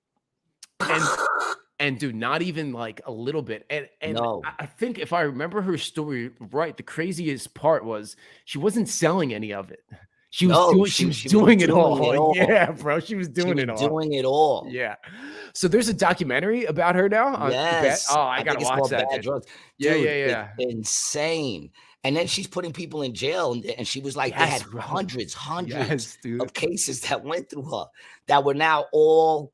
And dude, not even like a little bit. And No. I think if I remember her story right, the craziest part was she wasn't selling any of it. She was doing it all. Yeah, bro. She was doing it all. Yeah. So there's a documentary about her now on Yes. Oh, I gotta watch that. Bad drugs. Dude, yeah. It's insane. And then she's putting people in jail, and she was like, they had hundreds of cases that went through her that were now all.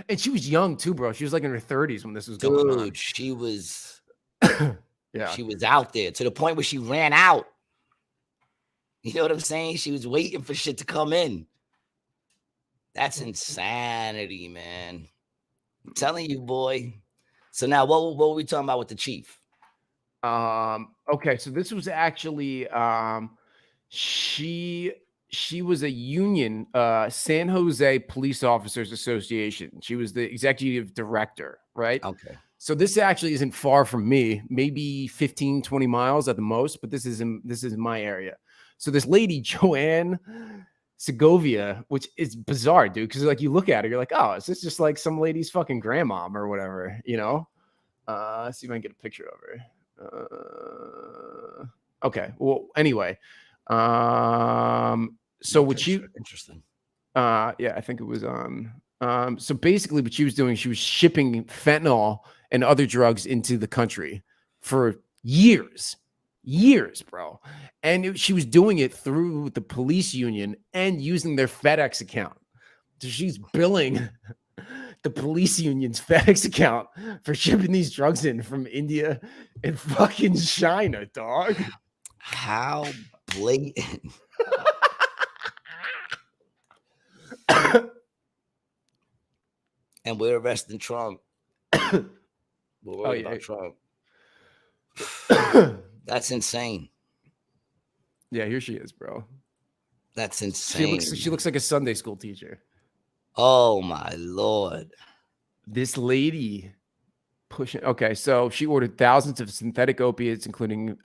And she was young too, bro. She was like in her 30s when this was going on. Dude, she was she was out there to the point where she ran out. You know what I'm saying? She was waiting for shit to come in. That's insanity, man. I'm telling you, boy. So now what were we talking about with the chief? Okay, so this was actually she was a union, San Jose Police Officers Association. She was the executive director, right? Okay. So this actually isn't far from me, maybe 15, 20 miles at the most, but this is in my area. So this lady, Joanne Segovia, which is bizarre, dude, because like you look at her, you're like, oh, is this just like some lady's fucking grandmom or whatever, you know? Let's see if I can get a picture of her. Okay. Well, anyway. So what you interesting. Yeah, I think it was on. So basically what she was doing, she was shipping fentanyl and other drugs into the country for years, bro. And she was doing it through the police union and using their FedEx account. So she's billing the police union's FedEx account for shipping these drugs in from India and fucking China, dog. How blatant. And we're arresting Trump. We're worried about Trump. That's insane. Yeah, here she is, bro. That's insane. She looks like a Sunday school teacher. Oh my Lord. This lady pushing. Okay, so she ordered thousands of synthetic opiates, including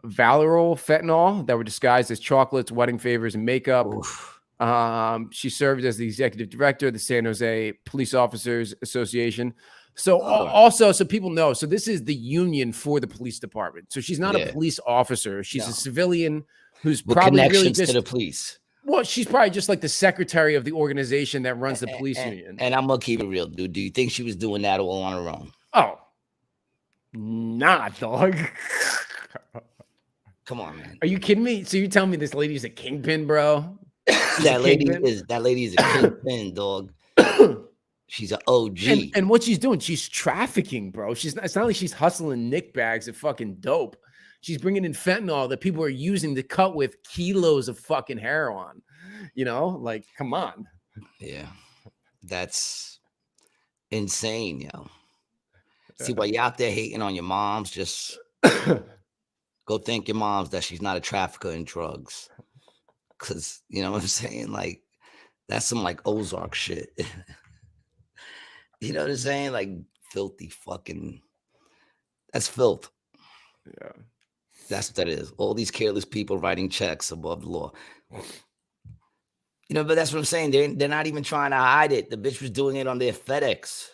Valeral fentanyl that were disguised as chocolates, wedding favors, and makeup. Oof. She served as the executive director of the San Jose Police Officers Association. So also, so people know, so this is the union for the police department. So she's not a police officer. She's a civilian who's probably really just to the police. Well, she's probably just like the secretary of the organization that runs the police union. And I'm gonna keep it real, dude. Do you think she was doing that all on her own? Oh, nah, dog. Come on, man. Are you kidding me? So you're telling me this lady's a kingpin, bro? That lady is a kingpin, dog. She's an OG. And what she's doing, she's trafficking, bro. It's not like she's hustling nick bags of fucking dope. She's bringing in fentanyl that people are using to cut with kilos of fucking heroin. You know, like, come on. Yeah, that's insane, yo. See, while you're out there hating on your moms, just go thank your moms that she's not a trafficker in drugs. Because, you know what I'm saying? Like, that's some, like, Ozark shit. You know what I'm saying? Like, filthy fucking... That's filth. Yeah. That's what that is. All these careless people writing checks above the law. You know, but that's what I'm saying. They're not even trying to hide it. The bitch was doing it on their FedEx.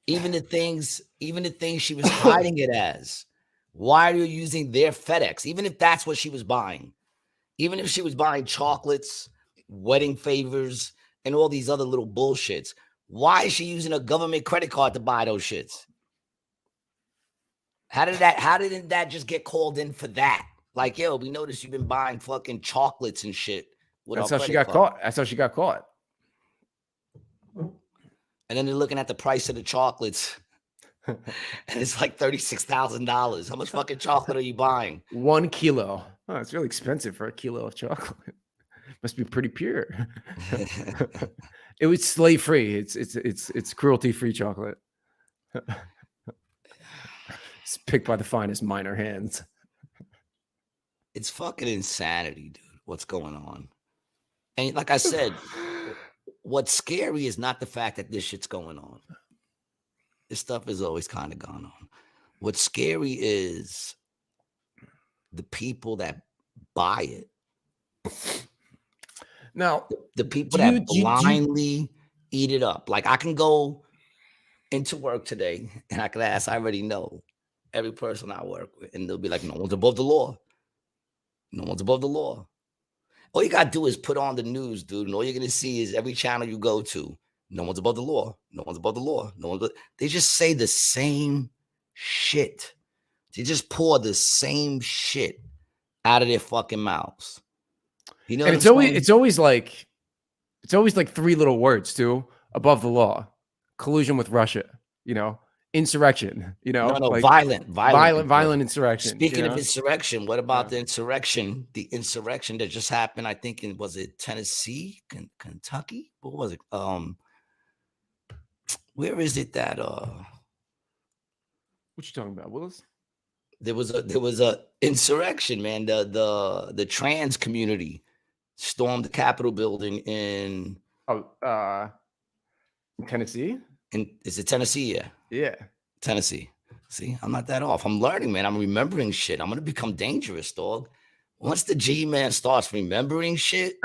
Even the things she was hiding it as. Why are you using their FedEx? Even if that's what she was buying. Even if she was buying chocolates, wedding favors, and all these other little bullshits. Why is she using a government credit card to buy those shits? How didn't that just get called in for that? Like, yo, we noticed you've been buying fucking chocolates and shit. That's how she got caught. That's how she got caught. And then they're looking at the price of the chocolates. And it's like $36,000. How much fucking chocolate are you buying? 1 kilo. Oh, it's really expensive for a kilo of chocolate. Must be pretty pure. It was slave free. It's cruelty free chocolate. It's picked by the finest minor hands. It's fucking insanity, dude. What's going on? And like I said, what's scary is not the fact that this shit's going on. This stuff has always kind of gone on. What's scary is the people that buy it. Now, the people that blindly eat it up. Like I can go into work today and I can ask, I already know every person I work with, and they'll be like, no one's above the law. No one's above the law. All you gotta do is put on the news, dude, and all you're gonna see is every channel you go to, no one's above the law. No one's above the law. They just say the same shit. They just pour the same shit out of their fucking mouths. You know, and it's always like 3 little words too. Above the law, collusion with Russia, insurrection, no, like violent insurrection. Speaking of insurrection, what about the insurrection? The insurrection that just happened, I think, was it Tennessee, Kentucky? What was it? Where is it that what you talking about, Willis? There was a insurrection, man. The trans community stormed the Capitol building in Tennessee. Is it Tennessee? Yeah. Tennessee. See, I'm not that off. I'm learning, man. I'm remembering shit. I'm gonna become dangerous, dog. Once the G-man starts remembering shit,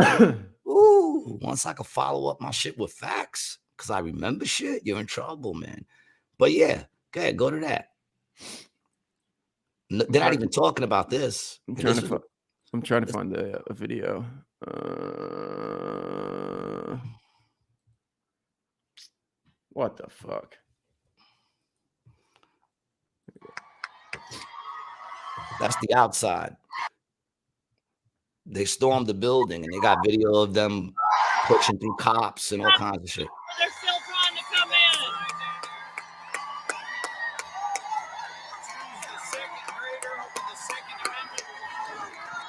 once I can follow up my shit with facts, because I remember shit, you're in trouble, man. But yeah, go to that. They're not even talking about this. I'm trying to find a video. What the fuck? That's the outside. They stormed the building and they got video of them pushing through cops and all kinds of shit. They're still trying to come in.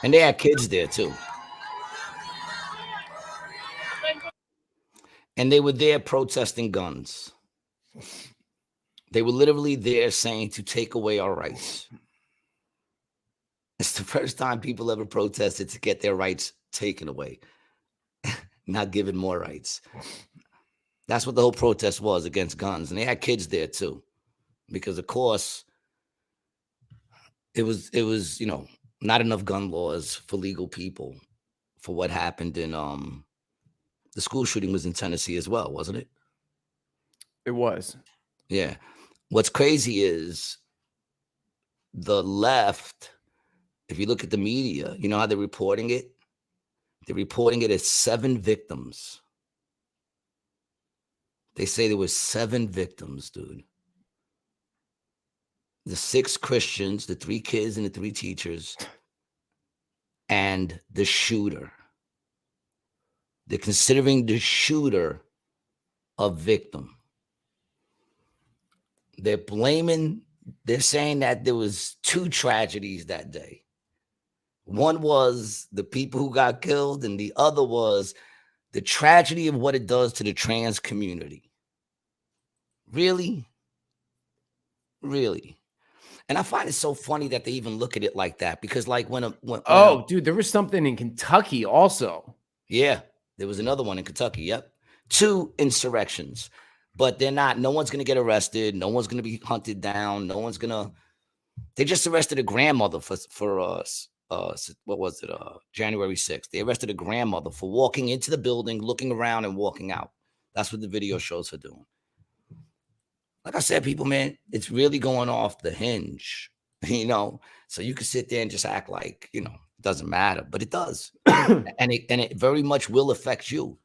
And they had kids there too. And they were there protesting guns. They were literally there saying to take away our rights. It's the first time people ever protested to get their rights taken away, not given more rights. That's what the whole protest was, against guns. And they had kids there too, because of course it was, not enough gun laws for legal people for what happened in, the school shooting was in Tennessee as well, wasn't it? It was. Yeah. What's crazy is the left, if you look at the media, you know how they're reporting it? They're reporting it as 7 victims. They say there were 7 victims, dude. The 6 Christians, the 3 kids and the 3 teachers, and the shooter. They're considering the shooter a victim. They're saying that there was 2 tragedies that day. One was the people who got killed, and the other was the tragedy of what it does to the trans community. Really? Really? And I find it so funny that they even look at it like that, because like dude, there was something in Kentucky also. Yeah, there was another one in Kentucky. Yep. 2 insurrections, but no one's going to get arrested. No one's going to be hunted down. They just arrested a grandmother for what was it? January 6th. They arrested a grandmother for walking into the building, looking around and walking out. That's what the video shows her doing. Like I said, people, man, it's really going off the hinge, so you can sit there and just act like, it doesn't matter, but it does. and it very much will affect you,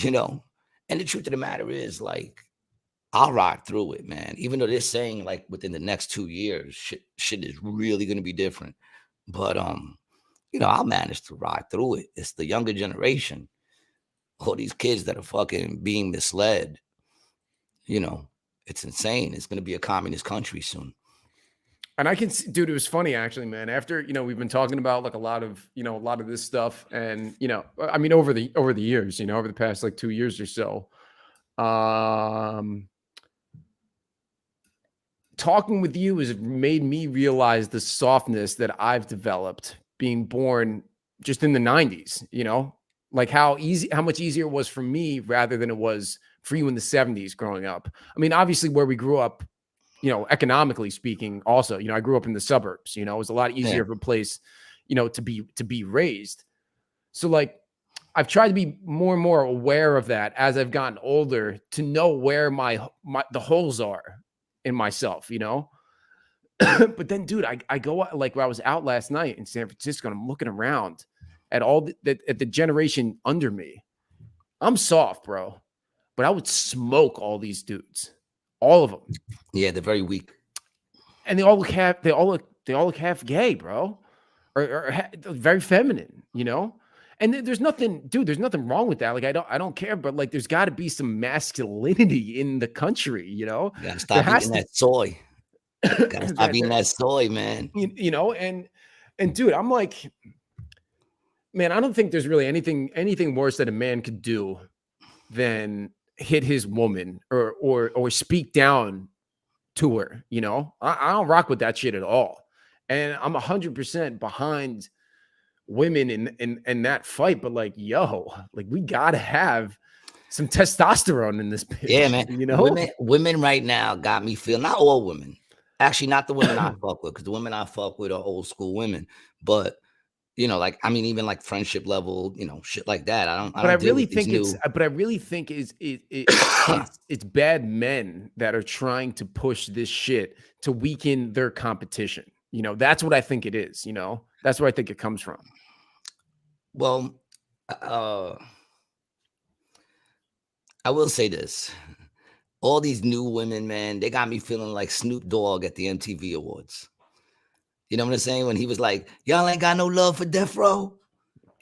and the truth of the matter is, like, I'll ride through it, man. Even though they're saying like within the next 2 years, shit is really going to be different. But, I'll manage to ride through it. It's the younger generation, all these kids that are fucking being misled, it's insane. It's going to be a communist country soon. And I can see, dude, it was funny actually, man. After, we've been talking about like a lot of this stuff, and, I mean, over the years, over the past like 2 years or so, talking with you has made me realize the softness that I've developed being born just in the 90s, like how much easier it was for me rather than it was for you in the 70s growing up. I mean, obviously where we grew up, economically speaking, also, I grew up in the suburbs, it was a lot easier of a place, to be raised. So like, I've tried to be more and more aware of that as I've gotten older, to know where the holes are in myself, But then, dude, I go like when I was out last night in San Francisco, and I'm looking around at all at the generation under me. I'm soft, bro, but I would smoke all these dudes, all of them. Yeah, they're very weak, and they all look half gay, bro, or very feminine, And there's nothing, dude. There's nothing wrong with that. Like I don't care, but like there's got to be some masculinity in the country, You gotta stop eating that soy. Gotta stop eating that soy, man. And dude, I'm like, man, I don't think there's really anything worse that a man could do than hit his woman or speak down to her. I don't rock with that shit at all, and I'm 100% behind women in that fight. But like, like we gotta have some testosterone in this bitch. Yeah, man. Women right now got me feeling, not all women. Actually, not the women I fuck with, because the women I fuck with are old school women. But like, I mean, even like friendship level, shit like that. I really think it's bad men that are trying to push this shit to weaken their competition. That's what I think it is. That's where I think it comes from. Well, I will say this. All these new women, man, they got me feeling like Snoop Dogg at the MTV Awards. You know what I'm saying? When he was like, y'all ain't got no love for Death Row.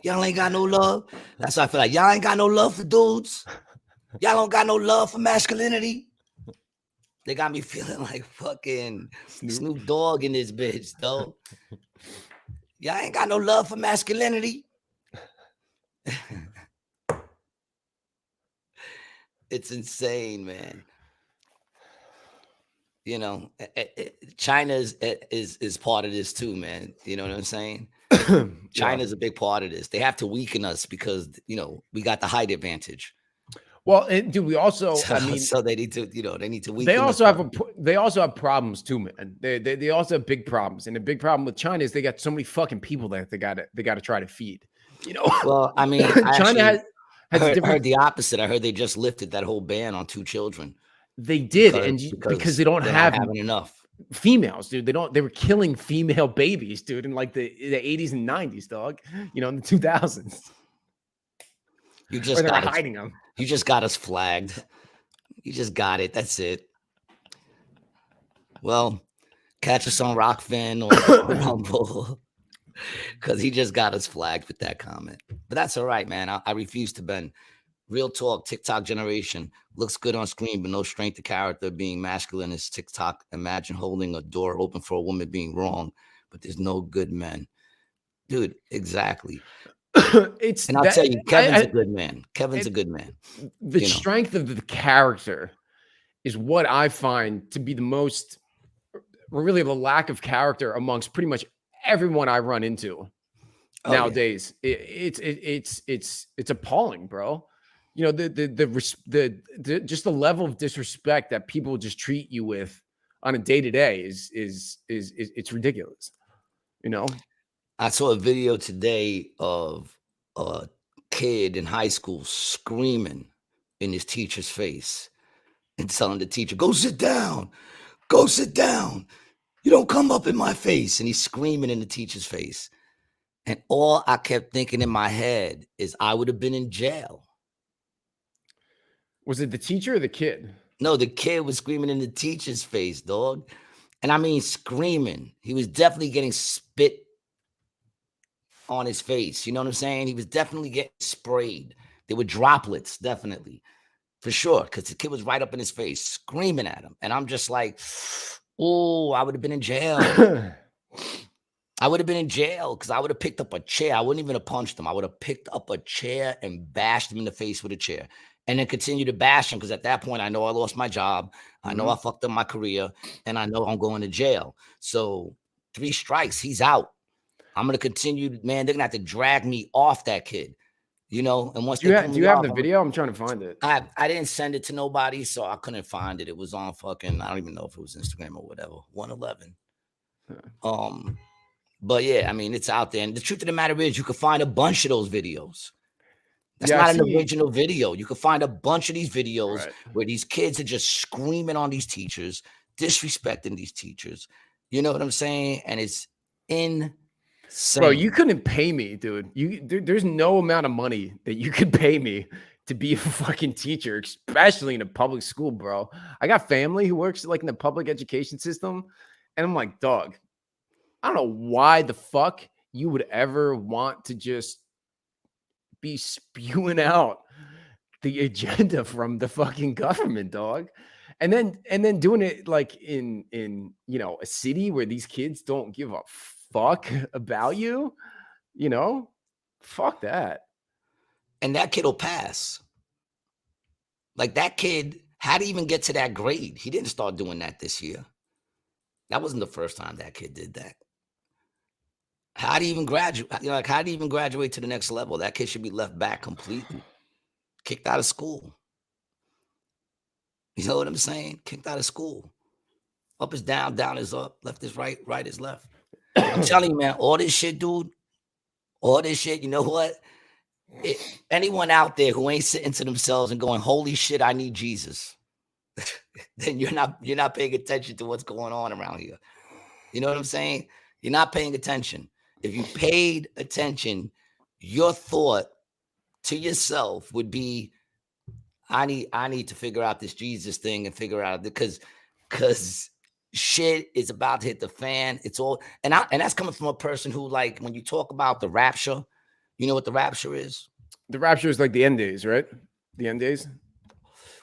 Y'all ain't got no love. That's why I feel like y'all ain't got no love for dudes. Y'all don't got no love for masculinity. They got me feeling like fucking Snoop Dogg in this bitch, though. Y'all ain't got no love for masculinity. It's insane, man. China is part of this too, man. You know what I'm saying? China's a big part of this. They have to weaken us because we got the height advantage. Well, dude, we also, so they need to, they need to weaken. They also have problems too, man. They also have big problems, and the big problem with China is they got so many fucking people that they got to try to feed. Well, I mean, China heard the opposite. I heard they just lifted that whole ban on 2 children. They did, because they don't have enough females, dude. They were killing female babies, dude, in like the 80s and 90s, dog. In the 2000s. You just got hiding them. You just got us flagged. You just got it. That's it. Well, catch us on Rockfin or Rumble, because he just got us flagged with that comment. But that's all right, man. I refuse to bend. Real talk, TikTok generation looks good on screen, but no strength of character. Being masculine is TikTok. Imagine holding a door open for a woman being wrong, but there's no good men. Dude, exactly. And I'll tell you, Kevin's a good man. Kevin's a good man. The strength of the character is what I find to be the most, really the lack of character amongst pretty much everyone I run into nowadays. Yeah. It's appalling, bro. The just the level of disrespect that people just treat you with on a day-to-day is it's ridiculous. I saw a video today of a kid in high school screaming in his teacher's face and telling the teacher, go sit down, you don't come up in my face. And he's screaming in the teacher's face. And all I kept thinking in my head is I would have been in jail. Was it the teacher or the kid? No, the kid was screaming in the teacher's face, dog. And I mean screaming. He was definitely getting spit on his face. You know what I'm saying? He was definitely getting sprayed. There were droplets, definitely. For sure. Because the kid was right up in his face, screaming at him. And I'm just like, oh, I would have been in jail. I would have been in jail because I would have picked up a chair. I wouldn't even have punched him. I would have picked up a chair and bashed him in the face with a chair. And then continue to bash him, because at that point, I know I lost my job. I know I fucked up my career. And I know I'm going to jail. So 3 strikes, he's out. I'm going to continue. Man, they're going to have to drag me off that kid. you know, and once Do you have the video? I'm trying to find it. I didn't send it to nobody, so I couldn't find it. It was on fucking, I don't even know if it was Instagram or whatever. 111. But yeah, I mean, it's out there. And the truth of the matter is, you can find a bunch of those videos. That's not an original video. You can find a bunch of these videos where these kids are just screaming on these teachers, disrespecting these teachers. You know what I'm saying? And it's insane. Bro, you couldn't pay me, dude. There's no amount of money that you could pay me to be a fucking teacher, especially in a public school, bro. I got family who works like in the public education system, and I'm like, dog, I don't know why the fuck you would ever want to just be spewing out the agenda from the fucking government, dog. And then doing it like in you know, a city where these kids don't give a fuck about you, you know, fuck that. And that kid will pass. Like that kid, how to even get to that grade? He didn't start doing that this year. That wasn't the first time that kid did that. How do you even graduate? You know, like how do you even graduate to the next level? That kid should be left back completely, kicked out of school. You know what I'm saying? Kicked out of school. Up is down, down is up, left is right, right is left. I'm telling you, man, all this shit, dude, all this shit, you know what? Anyone out there who ain't sitting to themselves and going, holy shit, I need Jesus, then you're not paying attention to what's going on around here. You know what I'm saying? You're not paying attention. If you paid attention, your thought to yourself would be, I need to figure out this Jesus thing and figure out because shit is about to hit the fan. It's all and that's coming from a person who, like, when you talk about the rapture, you know what the rapture is? The rapture is like the end days, right? The end days.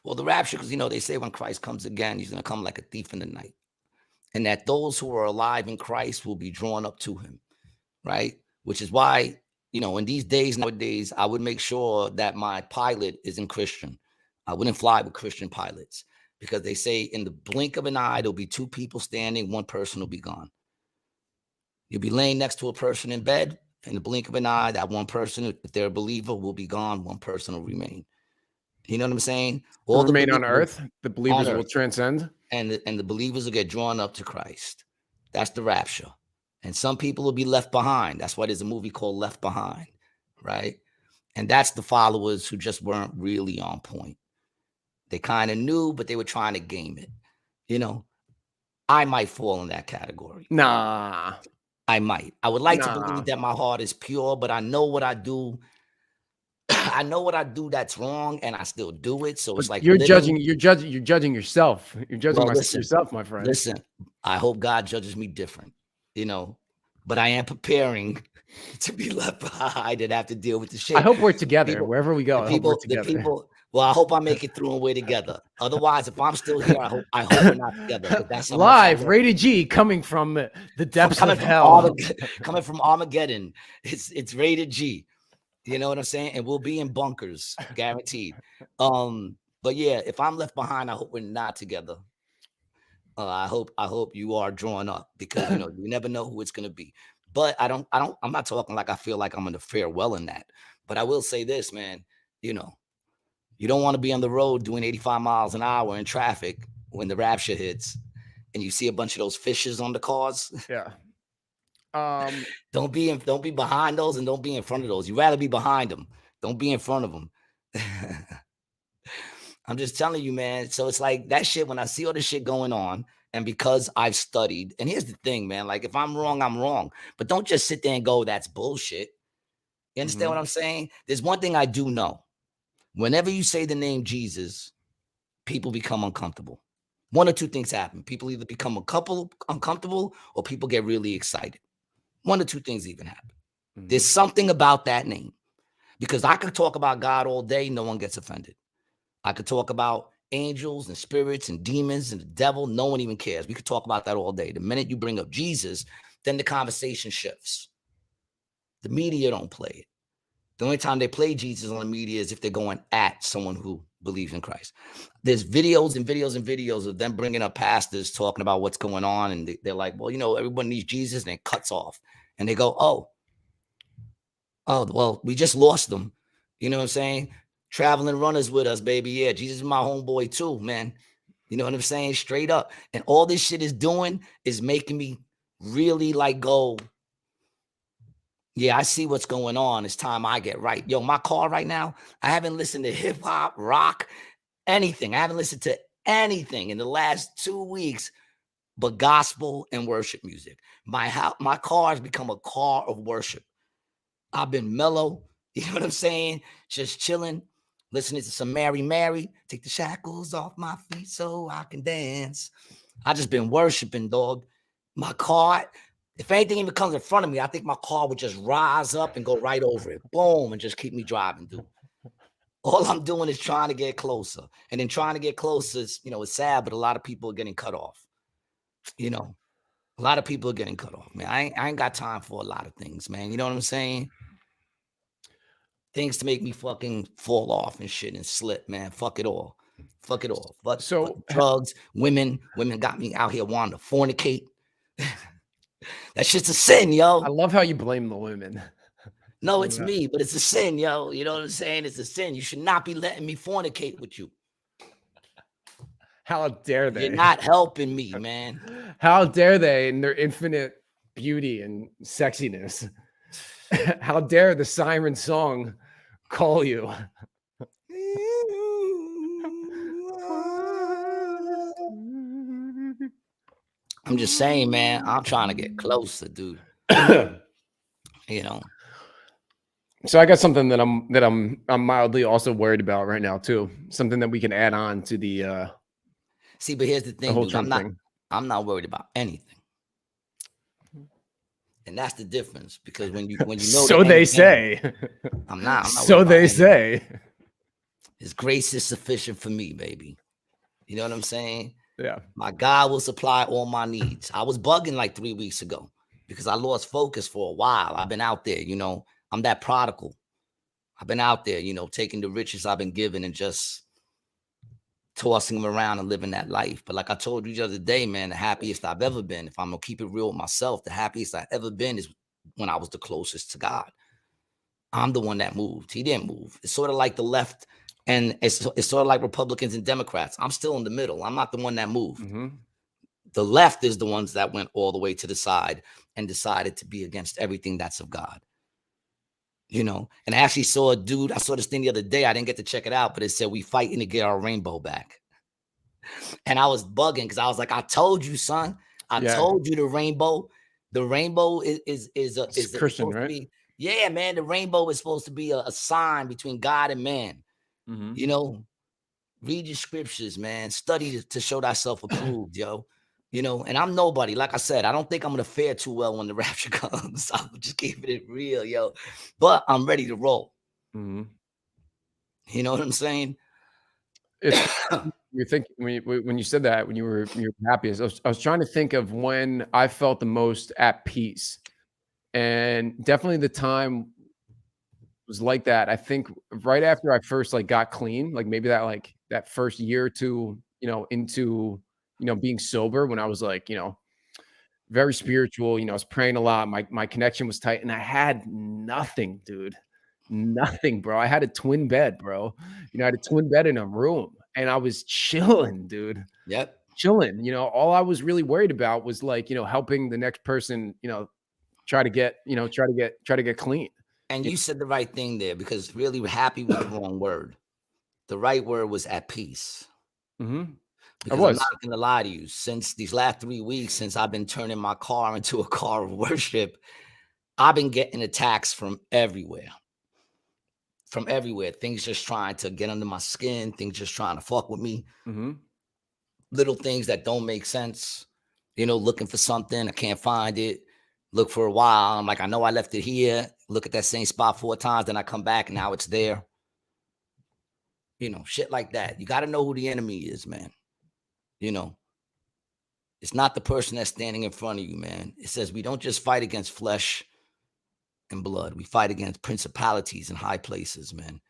Well, the rapture, because you know they say when Christ comes again, he's gonna come like a thief in the night, and that those who are alive in Christ will be drawn up to him, right? Which is why, you know, in these days nowadays, I would make sure that my pilot isn't Christian. I wouldn't fly with Christian pilots because they say in the blink of an eye, there'll be two people standing, one person will be gone. You'll be laying next to a person in bed. In the blink of an eye, that one person, if they're a believer, will be gone. One person will remain. You know what I'm saying? All remain on earth. The believers will transcend. And the believers will get drawn up to Christ. That's the rapture. And some people will be left behind. That's why there's a movie called Left Behind, right? And that's the followers who just weren't really on point. They kind of knew, but they were trying to game it. You know, I might fall in that category. Nah. I might. I would like to believe that my heart is pure, but I know what I do. I know what I do that's wrong, and I still do it. So it's like you're judging yourself. You're judging yourself, my friend. Listen, I hope God judges me different, you know, but I am preparing to be left behind and have to deal with the shit. I hope we're together wherever we go. I hope we're together. Well, I hope I make it through and we're together. Otherwise, if I'm still here, I hope we're not together. That's live, rated G, coming from the depths of hell. Coming from Armageddon. It's rated G. You know what I'm saying? And we'll be in bunkers, guaranteed. But yeah, if I'm left behind, I hope we're not together. I hope you are drawn up because you know you never know who it's gonna be. But I'm not talking like I feel like I'm gonna fare well in that. But I will say this, man, you know. You don't want to be on the road doing 85 miles an hour in traffic when the rapture hits and you see a bunch of those fishes on the cars. Yeah. Don't be behind those and don't be in front of those. You'd rather be behind them. Don't be in front of them. I'm just telling you, man. So it's like that shit, when I see all this shit going on, and because I've studied, and here's the thing, man, like if I'm wrong, I'm wrong. But don't just sit there and go, that's bullshit. You understand what I'm saying? There's one thing I do know. Whenever you say the name Jesus, people become uncomfortable. One or two things happen. People either become uncomfortable or people get really excited. One or two things even happen. There's something about that name. Because I could talk about God all day, no one gets offended. I could talk about angels and spirits and demons and the devil, no one even cares. We could talk about that all day. The minute you bring up Jesus, then the conversation shifts. The media don't play it. The only time they play Jesus on the media is if they're going at someone who believes in Christ. There's videos and videos and videos of them bringing up pastors talking about what's going on. And they're like, well, you know, everyone needs Jesus, and it cuts off. And they go, oh, well, we just lost them. You know what I'm saying? Traveling runners with us, baby. Yeah, Jesus is my homeboy too, man. You know what I'm saying? Straight up. And all this shit is doing is making me really like go, yeah, I see what's going on. It's time I get right. Yo, my car right now, I haven't listened to hip hop, rock, anything. I haven't listened to anything in the last 2 weeks but gospel and worship music. My car has become a car of worship. I've been mellow. You know what I'm saying? Just chilling, listening to some Mary, take the shackles off my feet so I can dance. I just been worshiping, dog. My car, if anything even comes in front of me, I think my car would just rise up and go right over it. Boom, and just keep me driving, dude. All I'm doing is trying to get closer. And then trying to get closer is, it's sad, but a lot of people are getting cut off. A lot of people are getting cut off, man. I ain't got time for a lot of things, man. You know what I'm saying? Things to make me fucking fall off and shit and slip, man. Fuck it all. Fuck it all. Fuck drugs, women. Women got me out here wanting to fornicate. That shit's a sin, yo. I love how you blame the women. No, it's me, but it's a sin, yo. You know what I'm saying? It's a sin. You should not be letting me fornicate with you. How dare they? You're not helping me, man. How dare they in their infinite beauty and sexiness? How dare the siren song call you? I'm just saying, man, I'm trying to get closer, dude. So I got something that I'm mildly also worried about right now too. Something that we can add on to the see, but here's the thing, dude. I'm not worried about anything. And that's the difference, because when you know so they say. I'm not so they say. His grace is sufficient for me, baby. You know what I'm saying? Yeah. My God will supply all my needs. I was bugging like 3 weeks ago because I lost focus for a while. I've been out there, I'm that prodigal. I've been out there, taking the riches I've been given and just tossing them around and living that life. But like I told you the other day, man, the happiest I've ever been, if I'm gonna keep it real with myself, the happiest I've ever been is when I was the closest to God. I'm the one that moved. He didn't move. It's sort of like the left, and it's sort of like Republicans and Democrats. I'm still in the middle. I'm not the one that moved. Mm-hmm. The left is the ones that went all the way to the side and decided to be against everything that's of God. And I actually saw a dude. I saw this thing the other day. I didn't get to check it out, but it said, "We fighting to get our rainbow back." And I was bugging because I was like, "I told you, son. I told you the rainbow is Christian, right? Yeah, man. The rainbow is supposed to be a sign between God and man. Mm-hmm. Read your scriptures, man. Study to show thyself approved, yo. And I'm nobody. Like I said, I don't think I'm gonna fare too well when the rapture comes. I'm just keeping it real, yo. But I'm ready to roll. Mm-hmm. You know what I'm saying? You think when you said that, when you were happiest, I was trying to think of when I felt the most at peace, and definitely the time was like that. I think right after I first got clean, maybe that first year or two, into being sober, when I was very spiritual, I was praying a lot. My connection was tight, and I had nothing, dude. Nothing, bro. I had a twin bed, bro. I had a twin bed in a room, and I was chilling, dude. Yep. Chilling. All I was really worried about was helping the next person, try to get clean. And you said the right thing there, because really happy was the wrong word. The right word was at peace. Mm-hmm. Because I'm not going to lie to you. Since these last 3 weeks, since I've been turning my car into a car of worship, I've been getting attacks from everywhere. From everywhere. Things just trying to get under my skin. Things just trying to fuck with me. Mm-hmm. Little things that don't make sense. Looking for something. I can't find it. Look for a while. I'm like, I know I left it here. Look at that same spot 4 times. Then I come back and now it's there. Shit like that. You got to know who the enemy is, man. It's not the person that's standing in front of you, man. It says we don't just fight against flesh and blood. We fight against principalities in high places, man.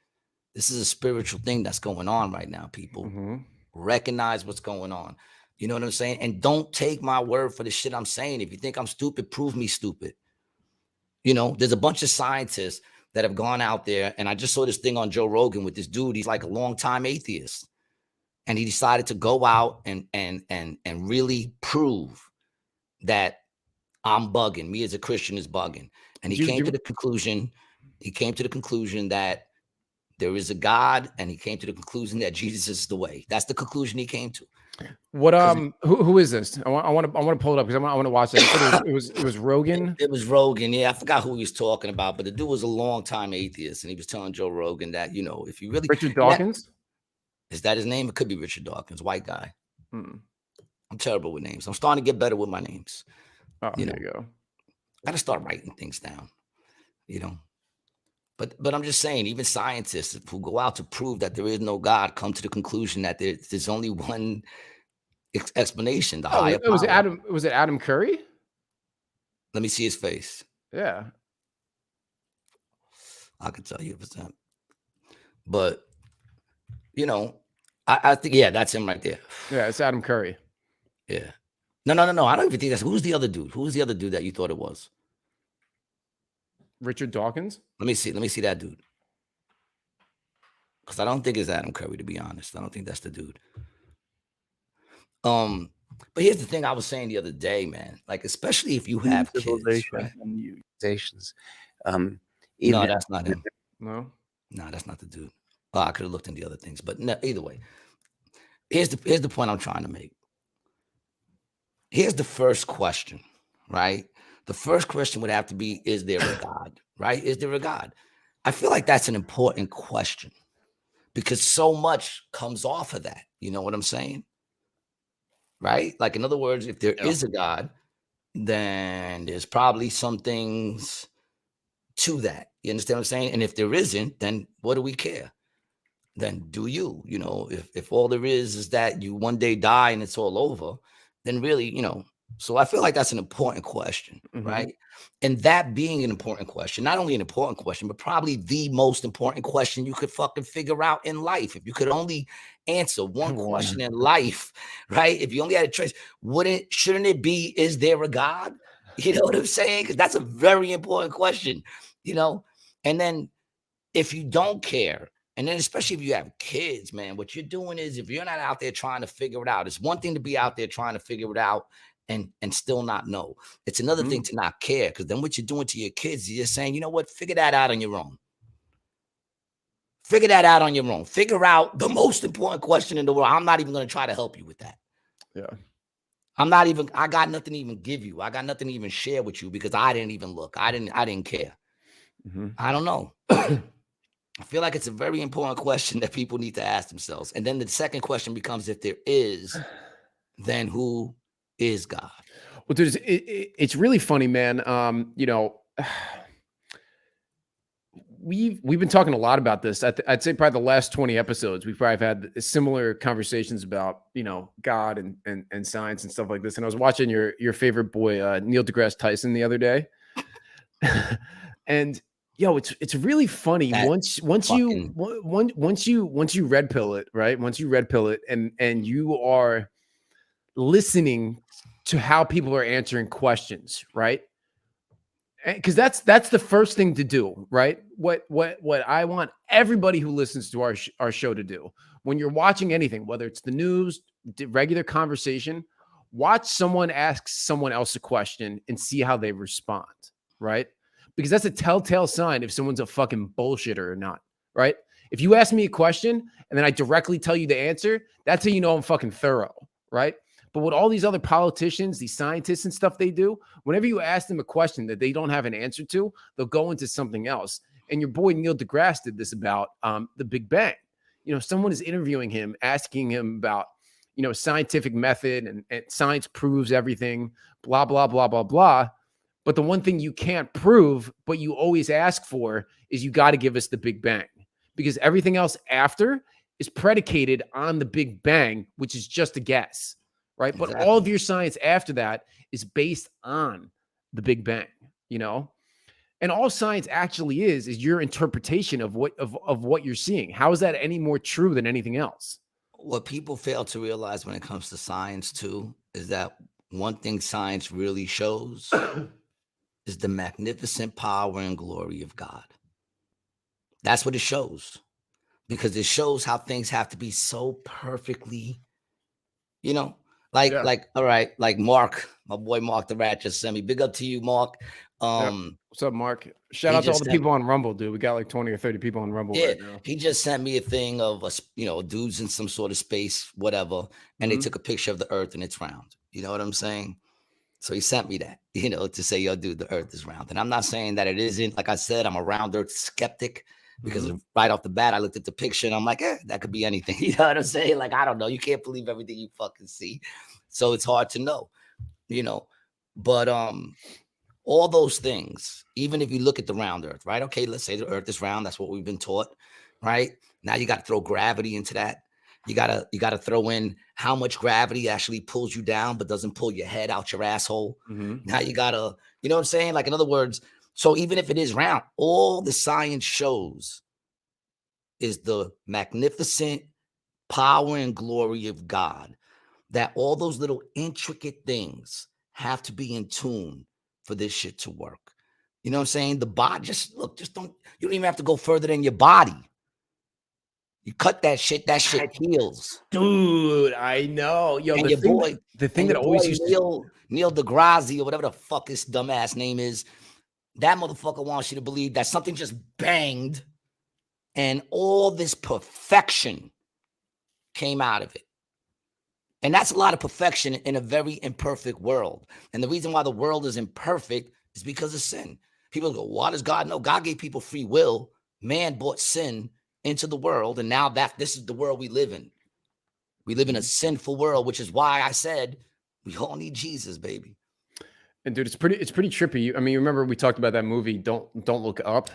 This is a spiritual thing that's going on right now, people. Mm-hmm. Recognize what's going on. You know what I'm saying? And don't take my word for the shit I'm saying. If you think I'm stupid, prove me stupid. There's a bunch of scientists that have gone out there. And I just saw this thing on Joe Rogan with this dude. He's like a longtime atheist. And he decided to go out and really prove that I'm bugging. Me as a Christian is bugging. And he came to the conclusion that there is a God, and he came to the conclusion that Jesus is the way. That's the conclusion he came to. What who is this? I want to pull it up because I want to watch that. It was Rogan. It was Rogan. Yeah, I forgot who he was talking about, but the dude was a longtime atheist, and he was telling Joe Rogan that, you know, if you really Richard Dawkins. Is that his name? It could be Richard Dawkins, white guy. I'm terrible with names. I'm starting to get better with my names. Oh, there you go. I gotta start writing things down, you know. But I'm just saying, even scientists who go out to prove that there is no God come to the conclusion that there's only one explanation. The higher power. Was it Adam Curry? Let me see his face. Yeah, I can tell you if it's him. But you know, I think, yeah, that's him right there. Yeah, it's Adam Curry. Yeah. No. I don't even think that's. Who's the other dude? Who's the other dude that you thought it was? Richard Dawkins. Let me see that dude. Because I don't think it's Adam Curry, to be honest. I don't think that's the dude. But here's the thing I was saying the other day, man. Like, especially if you have kids, right? And No, that's not him. No, that's not the dude. Well, I could have looked into the other things, but no, either way, here's the point I'm trying to make. Here's the first question, right? The first question would have to be, is there a God, right? Is there a God? I feel like that's an important question because so much comes off of that. You know what I'm saying? Right? Like, in other words, if there is a God, then there's probably some things to that. You understand what I'm saying? And if there isn't, then what do we care? Then do you, you know, if all there is that you one day die and it's all over, then really, you know, so I feel like that's an important question, right? And that being an important question, not only an important question, but probably the most important question you could fucking figure out in life. If you could only answer one question in life, right? If you only had a choice, shouldn't it be, is there a God? You know what I'm saying? Because that's a very important question, you know? And then if you don't care, and then especially if you have kids, man, what you're doing is, if you're not out there trying to figure it out, it's one thing to be out there trying to figure it out and still not know. It's another thing to not care, because then what you're doing to your kids, you're just saying, you know what, figure that out on your own. Figure that out on your own. Figure out the most important question in the world. I'm not even going to try to help you with that. Yeah. I got nothing to even give you. I got nothing to even share with you because I didn't even look. I didn't care. I don't know. I feel like it's a very important question that people need to ask themselves. And then the second question becomes, if there is, then who is God? Well, dude, it's really funny, man. You know, we've been talking a lot about this. I'd say probably the last 20 episodes, we've probably had similar conversations about, you know, God and science and stuff like this. And I was watching your favorite boy, Neil deGrasse Tyson, the other day. And yo, it's really funny once you red pill it, right? Once you red pill it and you are listening to how people are answering questions, right? Because that's the first thing to do, right? What I want everybody who listens to our show to do when you're watching anything, whether it's the news, regular conversation, watch someone ask someone else a question and see how they respond, right? Because that's a telltale sign if someone's a fucking bullshitter or not, right? If you ask me a question and then I directly tell you the answer, that's how you know I'm fucking thorough, right? But what all these other politicians, these scientists and stuff they do, whenever you ask them a question that they don't have an answer to, they'll go into something else. And your boy Neil deGrasse did this about the Big Bang. You know, someone is interviewing him, asking him about, you know, scientific method and science proves everything, blah, blah, blah, blah, blah. But the one thing you can't prove, but you always ask for, is you got to give us the Big Bang, because everything else after is predicated on the Big Bang, which is just a guess, right? Exactly. But all of your science after that is based on the Big Bang, you know? And all science actually is your interpretation of what you're seeing. How is that any more true than anything else? What people fail to realize when it comes to science too is that one thing science really shows is the magnificent power and glory of God. That's what it shows, because it shows how things have to be so perfectly, like, all right, like Mark, my boy Mark the Rat just sent me. Big up to you, Mark. What's up, Mark? Shout out to all the people on Rumble, dude. We got like 20 or 30 people on Rumble right now. He just sent me a thing of us, dudes in some sort of space, whatever, and they took a picture of the Earth and it's round. You know what I'm saying? So he sent me that, to say, yo, dude, the Earth is round. And I'm not saying that it isn't. Like I said, I'm a round Earth skeptic, because right off the bat, I looked at the picture and I'm like, that could be anything. You know what I'm saying? Like, I don't know. You can't believe everything you fucking see. So it's hard to know, but all those things, even if you look at the round Earth, right? Okay, let's say the Earth is round. That's what we've been taught, right? Now you got to throw gravity into that. You gotta throw in how much gravity actually pulls you down, but doesn't pull your head out your asshole. Now you gotta, you know what I'm saying? Like, in other words, so even if it is round, all the science shows is the magnificent power and glory of God. That all those little intricate things have to be in tune for this shit to work. You know what I'm saying? The body, you don't even have to go further than your body. You cut that shit heals. Dude, I know. Yo, and the thing that always used Neil deGrasse, or whatever the fuck his dumbass name is, that motherfucker wants you to believe that something just banged and all this perfection came out of it. And that's a lot of perfection in a very imperfect world. And the reason why the world is imperfect is because of sin. People go, why does God know? God gave people free will. Man brought sin into the world, and now this is the world we live in. We live in a sinful world, which is why I said we all need Jesus, baby. And dude, it's pretty trippy. I mean, remember we talked about that movie, Don't Look Up.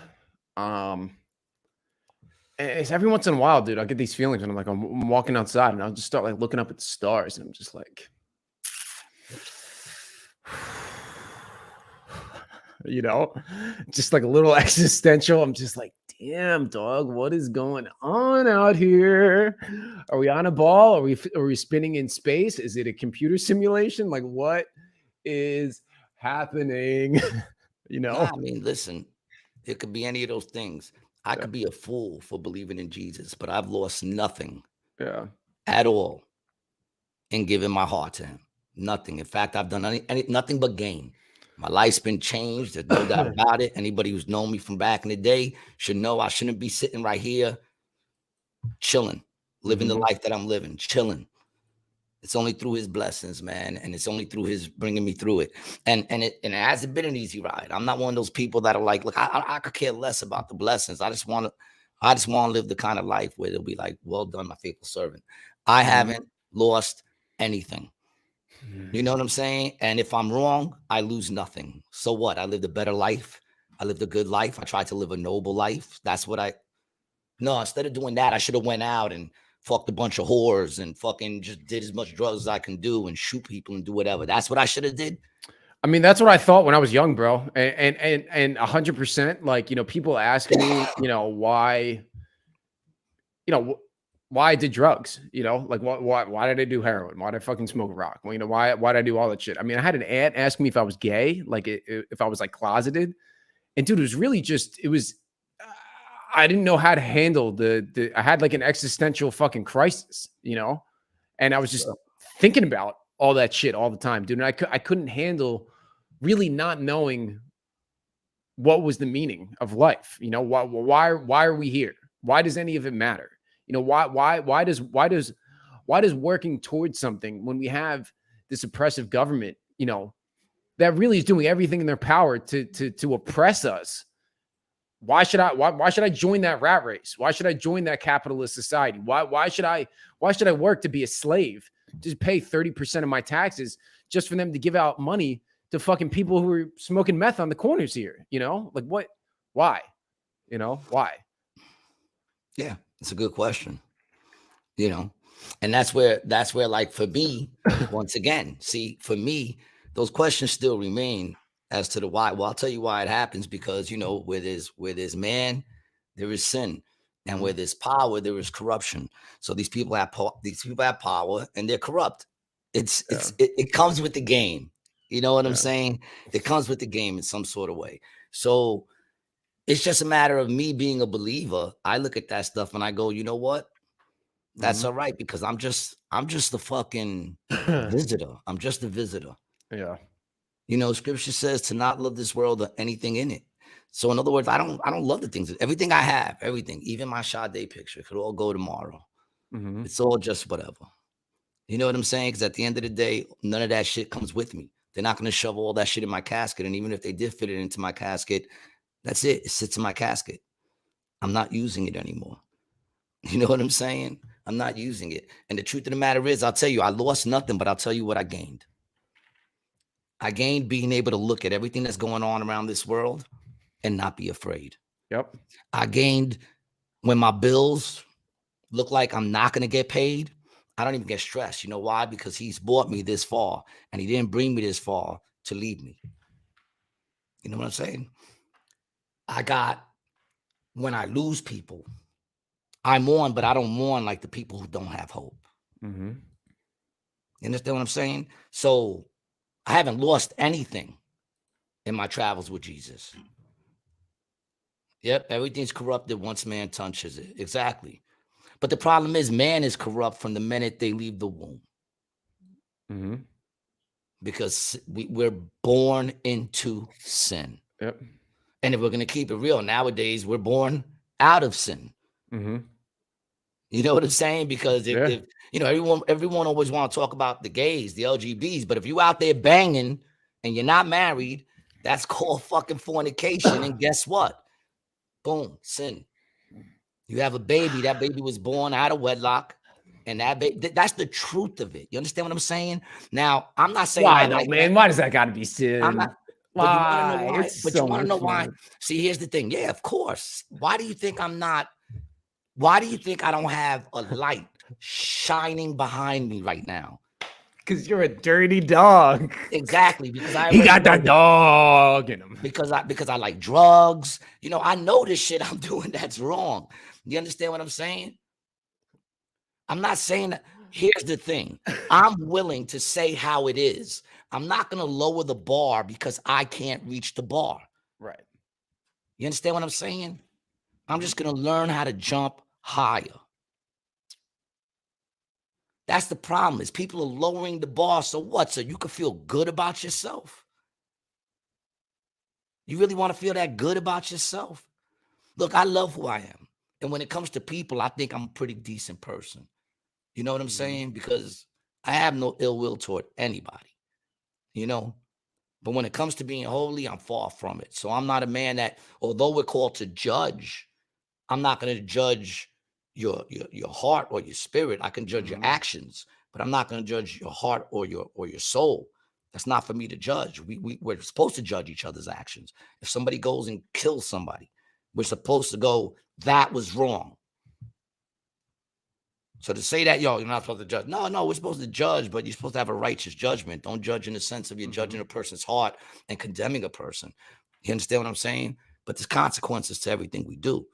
It's every once in a while, dude, I get these feelings and I'm walking outside and I'll just start like looking up at the stars and I'm just like, just like a little existential. I'm just like, damn, dog, what is going on out here? Are we on a ball? Are we spinning in space? Is it a computer simulation? Like, what is happening? I mean, listen, it could be any of those things. I could be a fool for believing in Jesus, but I've lost nothing at all in giving my heart to him. Nothing. In fact, I've done nothing but gain. My life's been changed. There's no doubt about it. Anybody who's known me from back in the day should know I shouldn't be sitting right here chilling, living the life that I'm living, chilling. It's only through his blessings, man. And it's only through his bringing me through it. And it hasn't been an easy ride. I'm not one of those people that are like, look, I could care less about the blessings. I just want to live the kind of life where they'll be like, well done, my faithful servant. I haven't lost anything. You know what I'm saying? And if I'm wrong, I lose nothing. So what? I lived a better life. I lived a good life. I tried to live a noble life. That's what instead of doing that, I should have went out and fucked a bunch of whores and fucking just did as much drugs as I can do and shoot people and do whatever. That's what I should have did. I mean, that's what I thought when I was young, bro. And 100%, like, people ask me, why, why I did drugs, like why did I do heroin? Why did I fucking smoke rock? Well, why did I do all that shit? I mean, I had an aunt ask me if I was gay, like if I was like closeted. And dude, it was really just, I didn't know how to handle I had like an existential fucking crisis, and I was just thinking about all that shit all the time, dude. And I couldn't handle really not knowing what was the meaning of life. Why are we here? Why does any of it matter? Why does working towards something when we have this oppressive government, that really is doing everything in their power to oppress us? Why should I join that rat race? Why should I join that capitalist society? Why should I work to be a slave? Just pay 30% of my taxes just for them to give out money to fucking people who are smoking meth on the corners here, Like what? Why? Why? Yeah, it's a good question. And that's where like for me, once again, see, for me, those questions still remain as to the why. Well, I'll tell you why it happens, because where there's man, there is sin, and where there's power, there is corruption. So these people have power and they're corrupt. It comes with the game. You know what I'm saying? It comes with the game in some sort of way. So It's just a matter of me being a believer. I look at that stuff and I go, you know what? That's all right, because I'm just the fucking visitor. I'm just a visitor. Yeah. You know, scripture says to not love this world or anything in it. So in other words, I don't love the things, everything I have, everything, even my Sade picture could all go tomorrow. It's all just whatever. You know what I'm saying? Because at the end of the day, none of that shit comes with me. They're not going to shove all that shit in my casket. And even if they did fit it into my casket, that's it. It sits in my casket. I'm not using it anymore. You know what I'm saying? I'm not using it. And the truth of the matter is, I'll tell you, I lost nothing, but I'll tell you what I gained. I gained being able to look at everything that's going on around this world and not be afraid. Yep. I gained when my bills look like I'm not going to get paid, I don't even get stressed. You know why? Because he's brought me this far and he didn't bring me this far to leave me. You know what I'm saying? I got, when I lose people, I mourn, but I don't mourn like the people who don't have hope. You understand what I'm saying? So I haven't lost anything in my travels with Jesus. Yep, everything's corrupted once man touches it. Exactly. But the problem is, man is corrupt from the minute they leave the womb. Because we're born into sin. Yep. And if we're going to keep it real, nowadays we're born out of sin. You know what I'm saying? Because if you know, everyone always want to talk about the gays, the LGBTs, but if you out there banging and you're not married, that's called fucking fornication. And guess what? Boom, sin. You have a baby. That baby was born out of wedlock. And that's the truth of it. You understand what I'm saying? Now, I'm not saying why though, man. Why does that got to be sin? I'm not, but you want to know why? It's but so you want to know why? fun. See, here's the thing. Yeah, of course. Why do you think I'm not? Why do you think I don't have a light shining behind me right now? Because you're a dirty dog. Exactly. Because he got that dog in him. Because I like drugs. You know, I know this shit I'm doing that's wrong. You understand what I'm saying? I'm not saying that. Here's the thing. I'm willing to say how it is. I'm not going to lower the bar because I can't reach the bar. Right. You understand what I'm saying? I'm just going to learn how to jump higher. That's the problem, is people are lowering the bar. So what? So you can feel good about yourself? You really want to feel that good about yourself? Look, I love who I am. And when it comes to people, I think I'm a pretty decent person. You know what I'm saying? Because I have no ill will toward anybody, you know? But when it comes to being holy, I'm far from it. So I'm not a man that, although we're called to judge, I'm not going to judge your heart or your spirit. I can judge your actions, but I'm not going to judge your heart or your soul. That's not for me to judge. We're supposed to judge each other's actions. If somebody goes and kills somebody, we're supposed to go, that was wrong. So to say that, you're not supposed to judge. No, we're supposed to judge, but you're supposed to have a righteous judgment. Don't judge in the sense of you're judging a person's heart and condemning a person. You understand what I'm saying? But there's consequences to everything we do.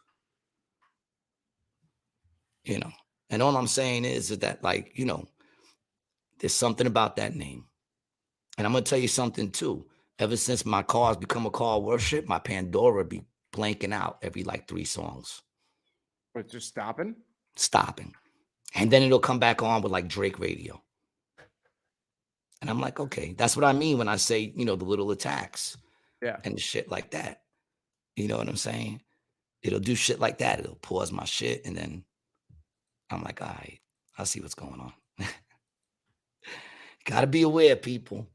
You know, and all I'm saying is that, like, you know, there's something about that name. And I'm going to tell you something too. Ever since my cars become a car of worship, my Pandora be blanking out every like 3 songs. But just stopping? Stopping. And then it'll come back on with like Drake radio. And I'm like, okay, that's what I mean when I say, you know, the little attacks. Yeah. And shit like that. You know what I'm saying? It'll do shit like that. It'll pause my shit. And then I'm like, all right, I'll see what's going on. Got to be aware, people.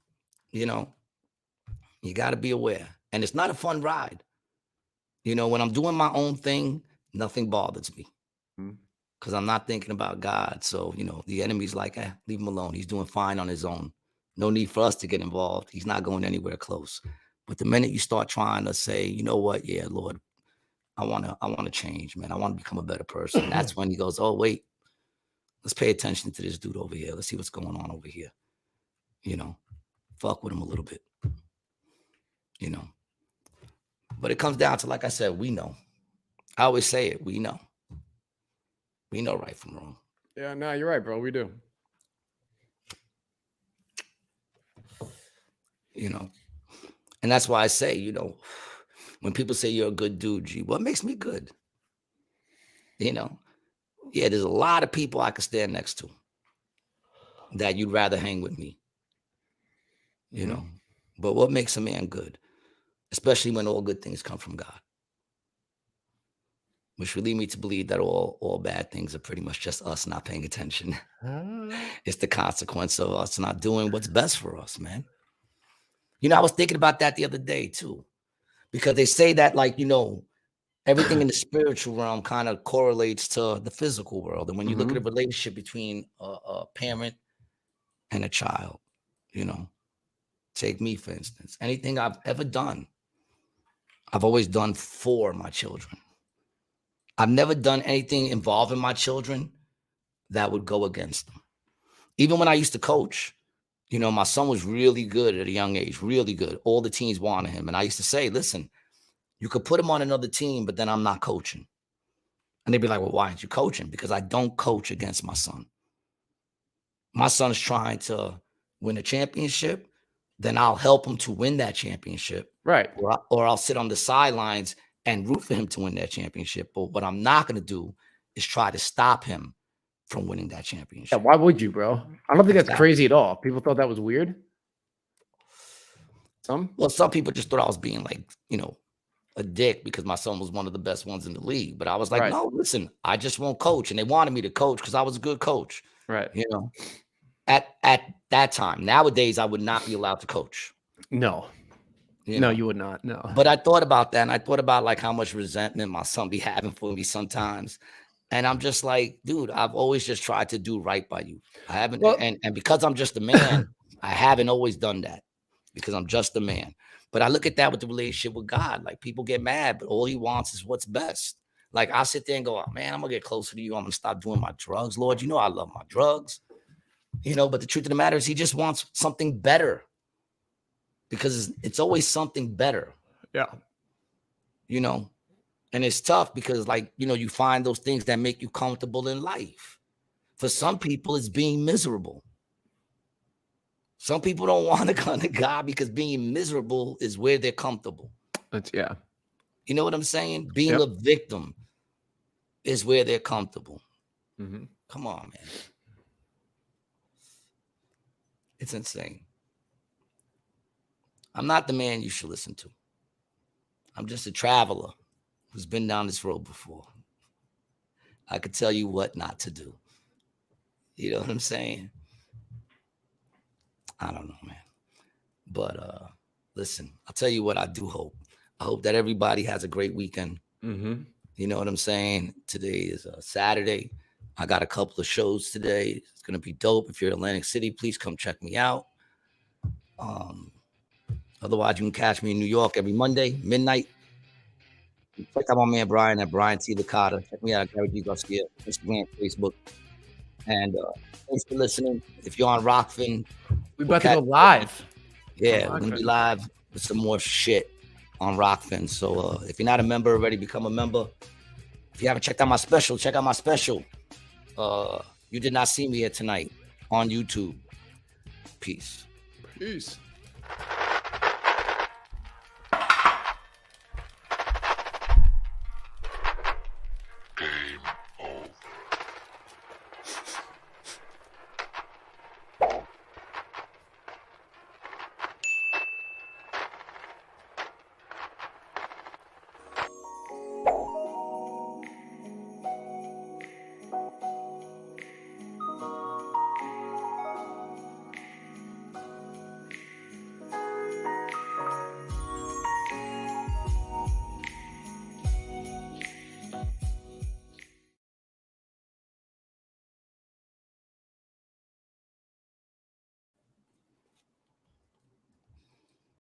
You know, you got to be aware. And it's not a fun ride. You know, when I'm doing my own thing, nothing bothers me. Because I'm not thinking about God. So, you know, the enemy's like, leave him alone. He's doing fine on his own. No need for us to get involved. He's not going anywhere close. But the minute you start trying to say, you know what? Yeah, Lord, I want to change, man. I want to become a better person. That's when he goes, oh, wait, let's pay attention to this dude over here. Let's see what's going on over here. You know, fuck with him a little bit. You know, but it comes down to, like I said, we know. I always say it. We know. We know right from wrong. Yeah, no, you're right, bro. We do. You know, and that's why I say, you know, When people say you're a good dude, G, what makes me good? You know, yeah, there's a lot of people I could stand next to that you'd rather hang with me, you know. But what makes a man good? Especially when all good things come from God. Which would lead me to believe that all bad things are pretty much just us not paying attention. It's the consequence of us not doing what's best for us, man. You know, I was thinking about that the other day too, because they say that, like, you know, everything in the spiritual realm kind of correlates to the physical world. And when you look at a relationship between a parent and a child, you know, take me, for instance, anything I've ever done, I've always done for my children. I've never done anything involving my children that would go against them. Even when I used to coach, you know, my son was really good at a young age, really good. All the teams wanted him. And I used to say, listen, you could put him on another team, but then I'm not coaching. And they'd be like, well, why aren't you coaching? Because I don't coach against my son. My son's trying to win a championship, then I'll help him to win that championship. Right. Or I'll sit on the sidelines and root for him to win that championship. But what I'm not going to do is try to stop him from winning that championship. Yeah, why would you, bro? I don't think that's crazy at all. People thought that was weird. Well, some people just thought I was being like, you know, a dick because my son was one of the best ones in the league. But I was like, no, listen, I just won't coach. And they wanted me to coach because I was a good coach. Right. You know, at that time. Nowadays, I would not be allowed to coach. No. No, you would not. No. But I thought about that, and I thought about like how much resentment my son be having for me sometimes. And I'm just like, dude, I've always just tried to do right by you. I haven't, and because I'm just a man, I haven't always done that because I'm just a man. But I look at that with the relationship with God. Like, people get mad, but all he wants is what's best. Like, I sit there and go, oh, man, I'm gonna get closer to you. I'm gonna stop doing my drugs. Lord, you know I love my drugs. You know, but the truth of the matter is he just wants something better. Because it's always something better. Yeah. You know, and it's tough because, like, you know, you find those things that make you comfortable in life. For some people, it's being miserable. Some people don't want to come to God because being miserable is where they're comfortable. Yeah. You know what I'm saying? Being a victim is where they're comfortable. Come on, man. It's insane. I'm not the man you should listen to. I'm just a traveler who's been down this road before. I could tell you what not to do. You know what I'm saying? I don't know, man. But listen, I'll tell you what I do hope. I hope that everybody has a great weekend. You know what I'm saying? Today is Saturday. I got a couple of shows today. It's going to be dope. If you're in Atlantic City, please come check me out. Otherwise, you can catch me in New York every Monday, midnight. Check out my man Brian at Brian T. Licata. Check me out at Gary D. Garcia, Instagram, Facebook. And thanks for listening. If you're on Rockfin, we're about to go live. Yeah, we're going to be live with some more shit on Rockfin. So if you're not a member already, become a member. If you haven't checked out my special, check out my special. You Did Not See Me Here Tonight on YouTube. Peace. Peace.